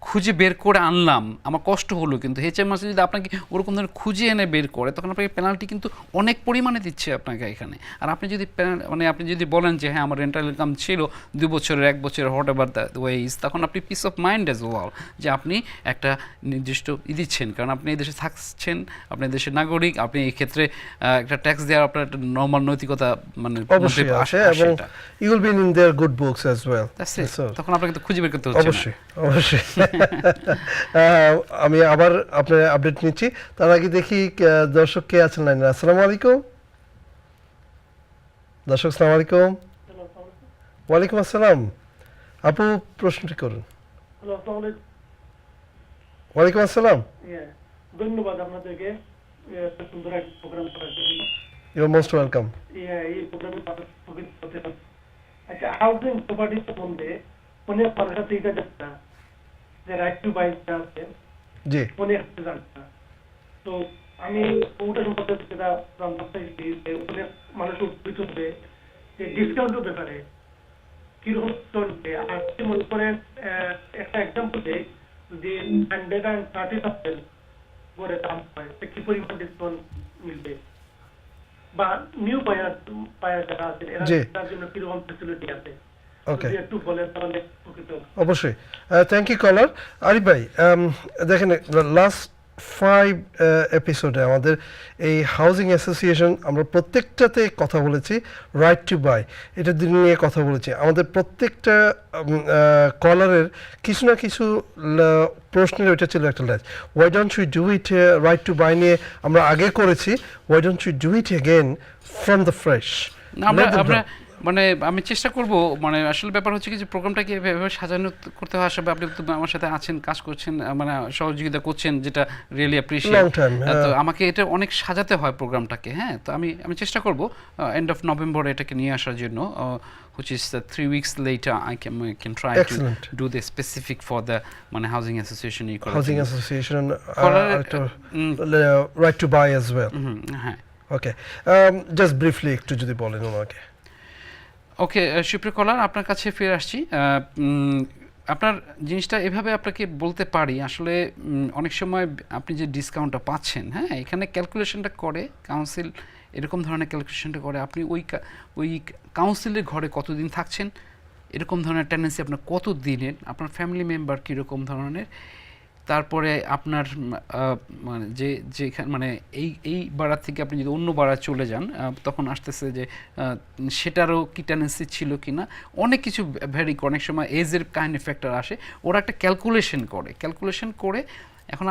E: খুঁজে বের করে আনলাম, আমার কষ্ট হলো, কিন্তু HMRC যদি আপনাকে ওরকম ধরনের খুঁজে এনে বের করে, তখন আপনাকে পেনাল্টি কিন্তু অনেক পরিমাণে দিচ্ছে আপনাকে এখানে। আর আপনি যদি মানে আপনি যদি বলেন যে হ্যাঁ আমার রেন্টাল ইনকাম ছিল 2 বছরের 1 বছরের হোয়াট এভার দ্য ওয়েজ, তখন আপনি piece of mind as well যে আপনি একটা নির্দিষ্ট দিচ্ছেন, কারণ আপনি এই দেশে থাকছেন, আপনি দেশের নাগরিক, আপনি এই ক্ষেত্রে একটা ট্যাক্স দেওয়ার আপনার একটা নর্মাল নৈতিকতা মানে
G: অবশ্যই আসে, এবং you will be in their good books as well.
E: তখন আপনাকে তো খুঁজে বের করতে হচ্ছে।
G: অবশ্যই অবশ্যই। আমি আবার আপনার আপডেট নিচ্ছি, তার আগে দেখি দর্শক কে আছেন লাইনে। আসসালামু আলাইকুম দর্শক, আসসালামু আলাইকুম। ওয়ালাইকুম আসসালাম, আপু প্রশ্নটি করুন। ওয়ালাইকুম আসসালাম,
J: ধন্যবাদ আপনাদেরকে সুন্দর একটা প্রোগ্রাম করার জন্য।
G: You are most welcome.
J: এই প্রোগ্রামে আচ্ছা, হাউজিং প্রপার্টি সম্বন্ধে অনেক মানুষের সাথে এটা জানতে না, যে রাইট টু বাই আছে,
G: জি
J: অনেক জানতে না। তো আমি ওটা সম্পর্কে যেটা জানতে চাইছি যে অনেক মানুষ উদ্ভিদ হচ্ছে যে ডিসকাউন্টের ব্যাপারে কিরকম চলবে। আপনি মনে করেন একটা এক্সাম্পল দেয়, যদি 130,000 করে দাম হয়, কি পরিমাণ ডিসকাউন্ট মিলবে, বা নিউ বায়ার যারা আছে এর জন্য কিরকম ফ্যাসিলিটি আছে,
G: ওকে
J: একটু বলেন তাহলে উপকৃত।
G: অবশ্যই, থ্যাংক ইউ কলার। আরিফ ভাই, দেখেন লাস্ট 5 এপিসোডে আমাদের এই হাউজিং অ্যাসোসিয়েশন আমরা প্রত্যেকটাতে কথা বলেছি, রাইট টু বাই এটা নিয়ে কথা বলেছি। আমাদের প্রত্যেকটা কলারের কিছু না কিছু প্রশ্নের ওইটা ছিল একটা ল্যাচ, why don't we do it right to buy নিয়ে আমরা আগে করেছি, why don't we do it again from the fresh.
E: আমরা মানে আমি চেষ্টা করব, মানে আসলে ব্যাপার হচ্ছে কি যে প্রোগ্রামটাকে এভাবে সাজানো করতে হয়। আসলে আপনি তো আমার সাথে আছেন, কাজ করছেন, মানে সহযোগিতা করছেন, যেটা রিয়েলি অ্যাপ্রিশিয়েট। তো আমাকে এটা অনেক সাজাতে হয় প্রোগ্রামটাকে। হ্যাঁ, তো আমি চেষ্টা করব এন্ড অফ নভেম্বরে এটাকে নিয়ে আসার জন্য, which is 3 weeks later I can try
G: Excellent.
E: to do the specific for the মানে housing association
G: housing association right to buy as well.
E: হ্যাঁ,
G: ওকে, জাস্ট ব্রিফলি একটু যদি বলেন ওনাকে।
E: ওকে, সুপ্রিয় কলার, আপনার কাছে ফিরে আসছি। আপনার জিনিসটা এভাবে আপনাকে বলতে পারি, আসলে অনেক সময় আপনি যে ডিসকাউন্টটা পাচ্ছেন, হ্যাঁ, এখানে ক্যালকুলেশনটা করে কাউন্সিল, এরকম ধরনের ক্যালকুলেশনটা করে আপনি ওই কাউন্সিলের ঘরে কতদিন থাকছেন, এরকম ধরনের টেন্ডেন্সি আপনার কত দিনের, আপনার ফ্যামিলি মেম্বার কীরকম ধরনের, তারপরে আপনার মানে যেখানে মানে এই বাড়া থেকে আপনি যদি অন্য বাড়া চলে যান তখন আসতেছে যে সেটারও কি টেন্ডেন্সি ছিল কি না, অনেক কিছু ভ্যারি করে। অনেক সময় এজের কাইন্ড ফ্যাক্টর আসে, ওরা একটা ক্যালকুলেশন করে এখন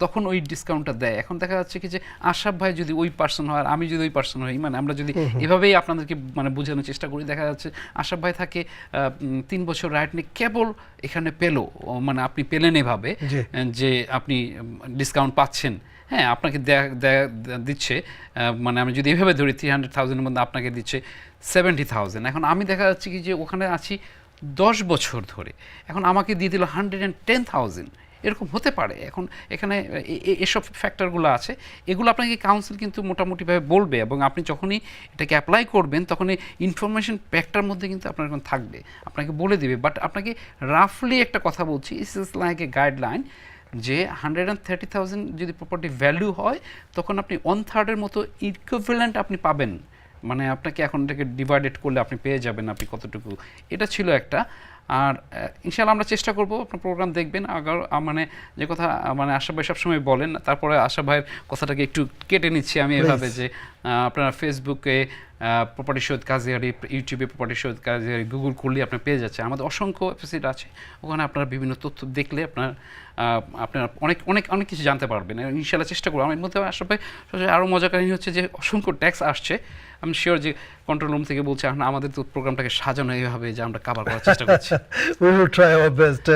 E: তখন ওই ডিসকাউন্টটা দেয়। এখন দেখা যাচ্ছে কি যে আশরাফ ভাই যদি ওই পার্সন হয় আর আমি যদি ওই পার্সন হই, মানে আমরা যদি এভাবেই আপনাদেরকে মানে বোঝানোর চেষ্টা করি, দেখা যাচ্ছে আশরাফ ভাই থাকে 3 বছর রাইট নিয়ে কেবল এখানে পেলো, মানে আপনি পেলেন এভাবে যে আপনি ডিসকাউন্ট পাচ্ছেন, হ্যাঁ আপনাকে দিচ্ছে, মানে আমি যদি এভাবে ধরি 300,000-এর মধ্যে আপনাকে দিচ্ছে 70,000। এখন আমি দেখা যাচ্ছে কি যে ওখানে আছি 10 বছর ধরে, এখন আমাকে দিয়ে দিল 110,000, এরকম হতে পারে। এখন এখানে এসব ফ্যাক্টরগুলো আছে, এগুলো আপনাকে কাউন্সিল কিন্তু মোটামুটিভাবে বলবে, এবং আপনি যখনই এটাকে অ্যাপ্লাই করবেন তখনই ইনফরমেশন প্যাকটার মধ্যে কিন্তু আপনার এখন থাকবে, আপনাকে বলে দিবে। বাট আপনাকে রাফলি একটা কথা বলছি, it's is like a guideline, যে 130,000 যদি প্রপার্টি ভ্যালু হয় তখন আপনি 1/3 মতো ইকুইভ্যালেন্ট আপনি পাবেন, মানে আপনাকে এখন এটাকে ডিভাইডেড করলে আপনি পেয়ে যাবেন আপনি কতটুকু। এটা ছিল একটা। আর ইনশাআল্লাহ আমরা চেষ্টা করব, আপনার প্রোগ্রাম দেখবেন। মানে যে কথা মানে আশরাফ ভাই সবসময় বলেন, তারপরে আশরাফ ভাইয়ের কথাটাকে একটু কেটে নিচ্ছি আমি এভাবে, যে আপনারা ফেসবুকে প্রপার্টি শোধ কাজিয়ারি, ইউটিউবে প্রপার্টি শোধ কাজিয়ারি গুগল করলে আপনার পেয়ে যাচ্ছে, আমাদের অসংখ্য এপিসোড আছে, ওখানে আপনারা বিভিন্ন তথ্য দেখলে আপনারা অনেক অনেক অনেক কিছু জানতে পারবেন। ইনশাআল্লাহ চেষ্টা করবো। আমার মধ্যে আশরাফ ভাই আরও মজার কাহিনী হচ্ছে যে অসংখ্য ট্যাক্স আসছে, আমি শিওর যে কন্ট্রোল রুম থেকে বলছে এখন আমাদের তো প্রোগ্রামটাকে সাজানো এইভাবে যে আমরা কভার করার চেষ্টা করছি।
G: We will try our best.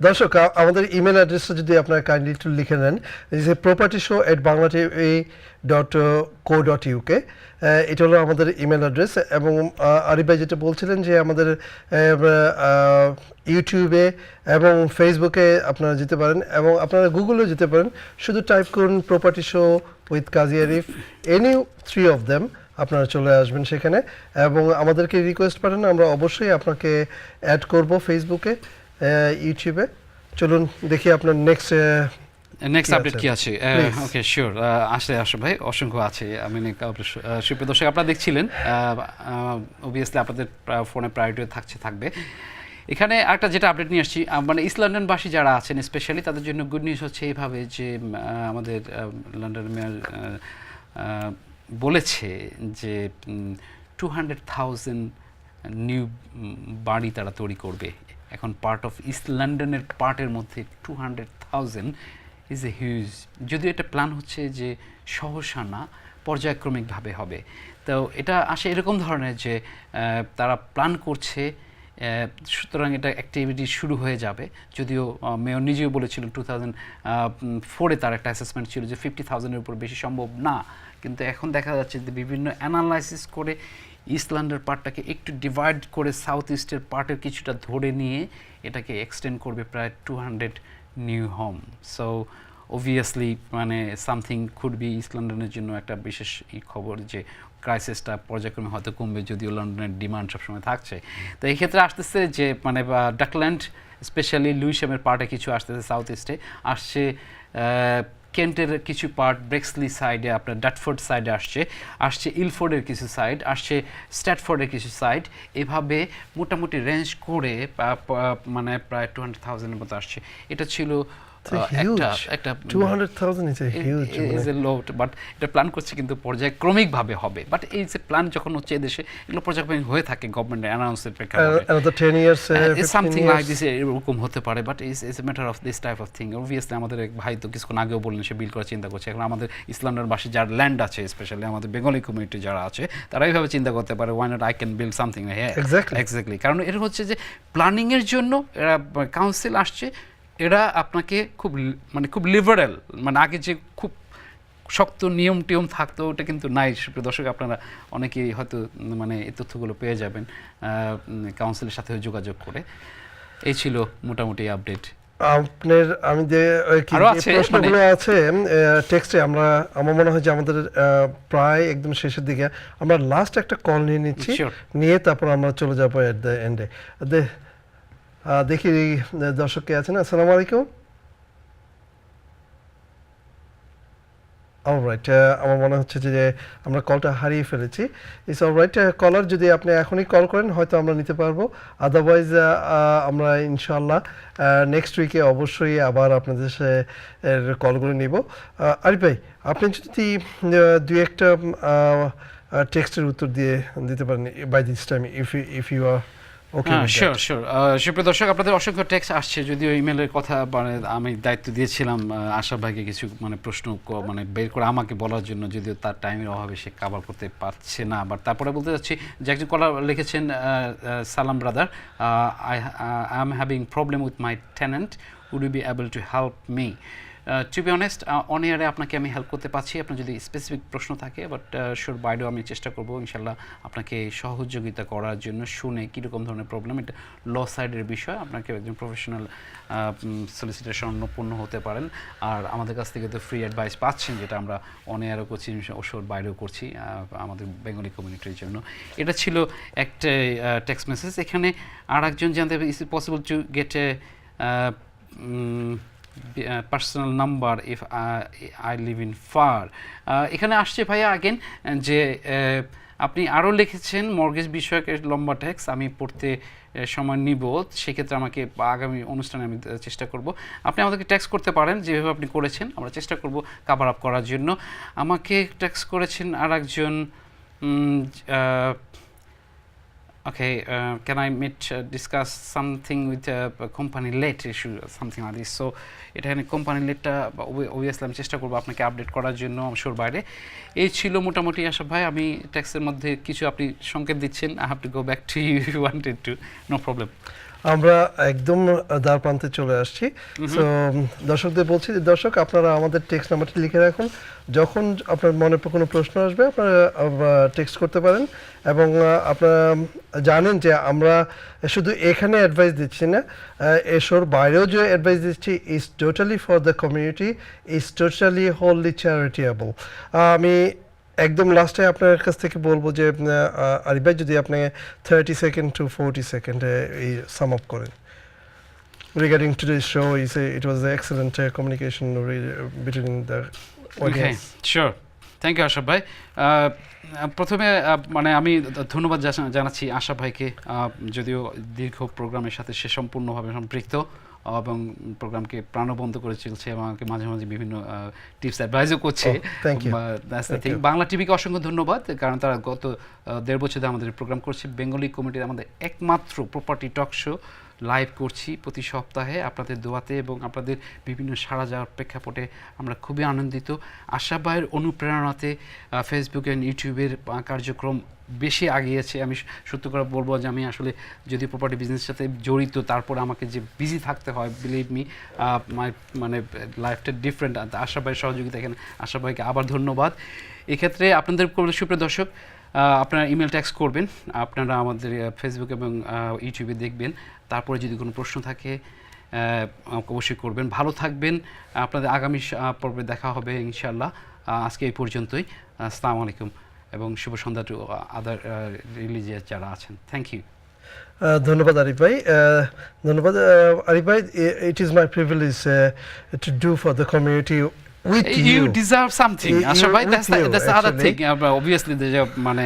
G: দর্শক, আমাদের ইমেল অ্যাড্রেসটা যদি আপনারা কাইন্ডলি একটু লিখে নেন, ইজ propertyshow@banglatv.co.uk। এটা হলো আমাদের ইমেল অ্যাড্রেস। এবং আরিফ ভাই যেটা বলছিলেন যে আমাদের ইউটিউবে এবং ফেসবুকে আপনারা যেতে পারেন, এবং আপনারা গুগলেও যেতে পারেন, শুধু টাইপ করুন property show with Kazi Arif, any 3 of them, আপনারা চলে আসবেন সেখানে। এবং আমাদেরকে রিকোয়েস্ট পারেন, আমরা অবশ্যই আপনাকে অ্যাড করব ফেসবুকে, ইউটিউবে। চলুন দেখি আপনার নেক্সট
E: আপডেট কি আছে। ওকে, শিওর। আসলে আশরাফ ভাই অসংখ্য আছে। আমি সুপ্রিয় দর্শক, আপনারা দেখছিলেন, অবভিয়াসলি আপনাদের ফোনে প্রায়োরিটি থাকবে। এখানে একটা যেটা আপডেট নিয়ে আসছি, মানে ইস্ট লন্ডনবাসী যারা আছেন স্পেশালি তাদের জন্য গুড নিউজ হচ্ছে এইভাবে যে আমাদের লন্ডন মেয়র বলেছে যে 200,000 নিউ বাড়ি তারা তৈরি করবে। এখন পার্ট অফ ইস্ট লন্ডনের পার্টের মধ্যে 200,000 ইজ এ হিউজ। যদিও এটা প্ল্যান হচ্ছে যে সহসা না, পর্যায়ক্রমিকভাবে হবে। তো এটা আসে এরকম ধরনের যে তারা প্ল্যান করছে, সুতরাং এটা অ্যাক্টিভিটি শুরু হয়ে যাবে। যদিও মেয়র নিজেও বলেছিল 2004-এ তার একটা অ্যাসেসমেন্ট ছিল যে 50,000-এর উপর বেশি সম্ভব না, কিন্তু এখন দেখা যাচ্ছে যে বিভিন্ন অ্যানালাইসিস করে ইস্ট লন্ডনের পার্টটাকে একটু ডিভাইড করে সাউথ ইস্টের পার্টের কিছুটা ধরে নিয়ে এটাকে এক্সটেন্ড করবে প্রায় 200 নিউ হোম। সো অবভিয়াসলি মানে সামথিং কুড বি ইস্ট লন্ডনের জন্য একটা বিশেষ খবর, যে ক্রাইসিসটা পর্যায়ক্রমে হয়তো কমবে, যদিও লন্ডনের ডিমান্ড সবসময় থাকছে। তো এই ক্ষেত্রে আসতেছে যে মানে ডাকল্যান্ড, স্পেশালি লুইশামের পার্টে কিছু আসতেছে, সাউথ ইস্টে আসছে, কেন্টের কিছু পার্ট, ব্রেক্সলি সাইডে, আপনার ডাটফোর্ড সাইডে আসছে ইলফোর্ডের কিছু সাইড, আসছে স্ট্যাটফোর্ডের কিছু সাইড, এভাবে মোটামুটি রেঞ্জ করে মানে প্রায় 200,000-এর মতো আসছে। এটা ছিল একটা
G: 200,000 is a
E: lot, বাট এটা প্ল্যান করছে কিন্তু পর্যায়ক্রমিকভাবে হবে। বাট এই যে প্ল্যান যখন হচ্ছে এদেশে, এগুলো পর্যায়ক্রমিক হয়ে থাকে গভর্নমেন্টের অ্যানাউন্সের প্রেক্ষাপটে।
G: another 10 years,
E: something like this, এরকম হতে পারে। But it's a matter of this type of thing. Obviously আমাদের এক ভাই তো কিছুক্ষণ আগেও বললেন সে বিল করার চিন্তা করছে। এখন আমাদের ইসলামবাসী যার ল্যান্ড আছে, স্পেশালি আমাদের বেঙ্গলি কমিউনিটি যারা আছে, তারা এইভাবে চিন্তা করতে পারে, why not I can build something here. Exactly, কারণ এর হচ্ছে যে প্ল্যানিংয়ের জন্য এরা কাউন্সিল আসছে, এরা আপনাকে খুব লিবারেল, মানে আগে যে খুব শক্ত নিয়ম টিয়ম থাকতো ওটা কিন্তু নাই। সুপ্রিয় দর্শক, আপনারা অনেকেই হয়তো মানে এই তথ্যগুলো পেয়ে যাবেন কাউন্সিলের সাথে যোগাযোগ করে। এই ছিল মোটামুটি আপডেট।
G: আপনার আমি যে প্রশ্নগুলো আছে টেক্সটে, আমার মনে হয় যে আমাদের প্রায় একদম শেষের দিকে, আমরা লাস্ট একটা কল নিয়ে নিচ্ছি, নিয়ে তারপর আমরা চলে যাবো এট দ্য এন্ডে। দেখি দর্শক কে আছেন। আসসালামু আলাইকুম। অলরাইট, আমার মনে হচ্ছে যে আমরা কলটা হারিয়ে ফেলেছি। ইটস অলরাইট, কলার যদি আপনি এখনই কল করেন হয়তো আমরা নিতে পারবো, আদারওয়াইজ আমরা ইনশাআল্লাহ নেক্সট উইকে অবশ্যই আবার আপনাদের এর কলগুলো নিব। আরিফ ভাই, আপনি যদি দুই একটা টেক্সটের উত্তর দিতে পারেন by this time, if you are okay.
E: Sure সুপ্রিয় দর্শক, আপনাদের অসংখ্য টেক্সট আসছে, যদিও ইমেলের কথা মানে আমি দায়িত্ব দিয়েছিলাম আশরাফ ভাইকে কিছু মানে প্রশ্ন মানে বের করে আমাকে বলার জন্য, যদিও তার টাইমের অভাবে সে কভার করতে পারছে না। বাট তারপরে বলতে চাচ্ছি যে একজন কলার লিখেছেন, সালাম brother, I am having problem with my tenant, would you be able to help me? To be honest, on এয়ারে আপনাকে আমি হেল্প করতে পারছি, আপনার যদি স্পেসিফিক প্রশ্ন থাকে, বাট শিওর বাইরেও আমি চেষ্টা করবো ইনশাল্লাহ আপনাকে সহযোগিতা করার জন্য, শুনে কীরকম ধরনের প্রবলেম, এটা ল সাইডের বিষয়, আপনাকে একজন প্রফেশনাল সলিসিটার স্বর্ণপূর্ণ হতে পারেন। আর আমাদের কাছ থেকে তো ফ্রি অ্যাডভাইস পাচ্ছেন, যেটা আমরা অন এয়ারও করছি, ওশোর বাইরেও করছি আমাদের বেঙ্গলি কমিউনিটির জন্য। এটা ছিল একটা টেক্সট মেসেজ। এখানে আর একজন জানতে, is it possible to get a personal number if I live in far? এখানে আসছে ভাইয়া আগেন যে আপনি আরও লিখেছেন মর্গেজ বিষয়ক লম্বা ট্যাক্স, আমি পড়তে সময় নিব, সেক্ষেত্রে আমাকে আগামী অনুষ্ঠানে আমি চেষ্টা করব। আপনি আমাদেরকে ট্যাক্স করতে পারেন যেভাবে আপনি করেছেন, আমরা চেষ্টা করব কাভার আপ করার জন্য। আমাকে ট্যাক্স করেছেন আর একজন, okay, can I discuss something with a company late issue, something like this? So এটা কোম্পানি লেটটা অবভিয়াসলি আমি চেষ্টা করবো আপনাকে আপডেট করার জন্য অবসর বাইরে। এই ছিল মোটামুটি আশরাফ ভাই। আমি ট্যাক্সের মধ্যে কিছু আপনি সংকেত দিচ্ছেন, I have to go back to you if you wanted to, no problem.
G: আমরা একদম দ্বার প্রান্তে চলে আসছি। সো দর্শকদের বলছি যে দর্শক, আপনারা আমাদের টেক্সট নাম্বারটি লিখে রাখুন, যখন আপনার মনে কোনো প্রশ্ন আসবে আপনারা টেক্সট করতে পারেন। এবং আপনারা জানেন যে আমরা শুধু এখানে অ্যাডভাইস দিচ্ছি না, এসোর বাইরেও যে অ্যাডভাইস দিচ্ছি is totally for the community, is totally wholly charitable. আমি একদম লাস্টে আপনার কাছ থেকে বলবো যে আরিফ ভাই যদি আপনি 30 সেকেন্ড টু 40 সেকেন্ডে এই সাম আপ করেন। Regarding today's show, it was an excellent communication between the audience.
E: Sure. Thank you Ashraf ভাই। প্রথমে মানে আমি ধন্যবাদ জানাচ্ছি আশরাফ ভাইকে, যদিও দীর্ঘ প্রোগ্রামের সাথে সে সম্পূর্ণভাবে সম্পৃক্ত এবং প্রোগ্রামকে প্রাণবন্ত করে চলছে এবং আমাকে মাঝে মাঝে বিভিন্ন টিপস অ্যাডভাইসও করছে। বাংলা টিভিকে অসংখ্য ধন্যবাদ, কারণ তারা গত 1.5 বছর ধরে আমাদের প্রোগ্রাম করছে। বেঙ্গলি কমিটির আমাদের একমাত্র প্রপার্টি টক শো লাইভ করছি প্রতি সপ্তাহে আপনাদের দোয়াতে এবং আপনাদের বিভিন্ন সাড়া যাওয়ার প্রেক্ষাপটে আমরা খুবই আনন্দিত। আশরাফ ভাইয়ের অনুপ্রেরণাতে ফেসবুক অ্যান্ড ইউটিউবের কার্যক্রম বেশি আগিয়েছে। আমি সত্য করে বলবো যে আমি আসলে যদি প্রপার্টি বিজনেসের সাথে জড়িত, তারপর আমাকে যে বিজি থাকতে হয়, বিলিভ মি, মানে লাইফটা ডিফারেন্ট। আশরাফ ভাইয়ের সহযোগিতা, এখানে আশরাফ ভাইকে আবার ধন্যবাদ। এক্ষেত্রে আপনাদের সুপ্রিয় দর্শক, আপনারা ইমেল ট্যাক্স করবেন, আপনারা আমাদের ফেসবুক এবং ইউটিউবে দেখবেন, তারপরে যদি কোনো প্রশ্ন থাকে অবশ্যই করবেন। ভালো থাকবেন, আপনাদের আগামী পর্বে দেখা হবে ইনশাআল্লাহ। আজকে এই পর্যন্তই। আসসালামু আলাইকুম এবং শুভ সন্ধ্যা টু আদার রিলিজিয়াস যারা আছেন। Thank you.
G: ধন্যবাদ আরিফ ভাই। ধন্যবাদ আরিফ ভাই। It is my privilege to do for the community with you.
E: You deserve something, Ashraf bhai. That's the other thing. Obviously, the মানে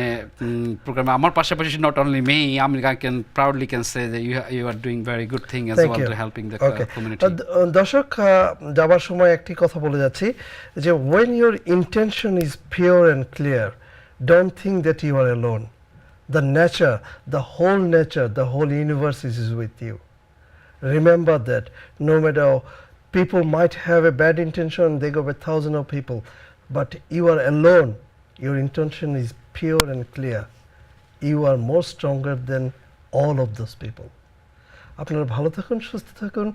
E: program আমার পাশাপাশি not only me, I can proudly say that you are doing very good thing as well to helping the community.
G: দর্শক, যাবার সময় একটি কথা বলে যাচ্ছি যে when your intention is pure and clear, don't think that you are alone. The nature, the whole universe is with you. Remember that no matter people might have a bad intention, they go with thousands of people, but you are alone. Your intention is pure and clear. You are more stronger than all of those people. আপনারা ভালো থাকুন, সুস্থ থাকুন।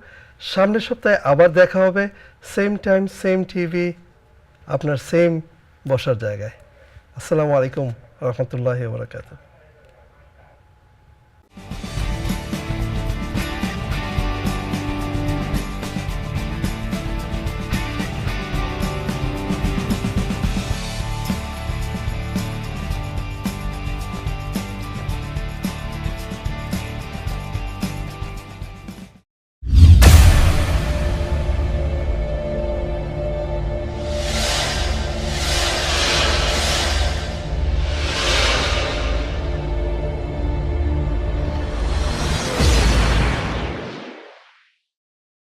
G: সামনের সপ্তাহে আবার দেখা হবে, সেম টাইম, সেম টিভি, আপনার সেম বসার জায়গায়। আসসালামু আলাইকুম ওয়া রাহমাতুল্লাহি ওয়া বারাকাতুহু।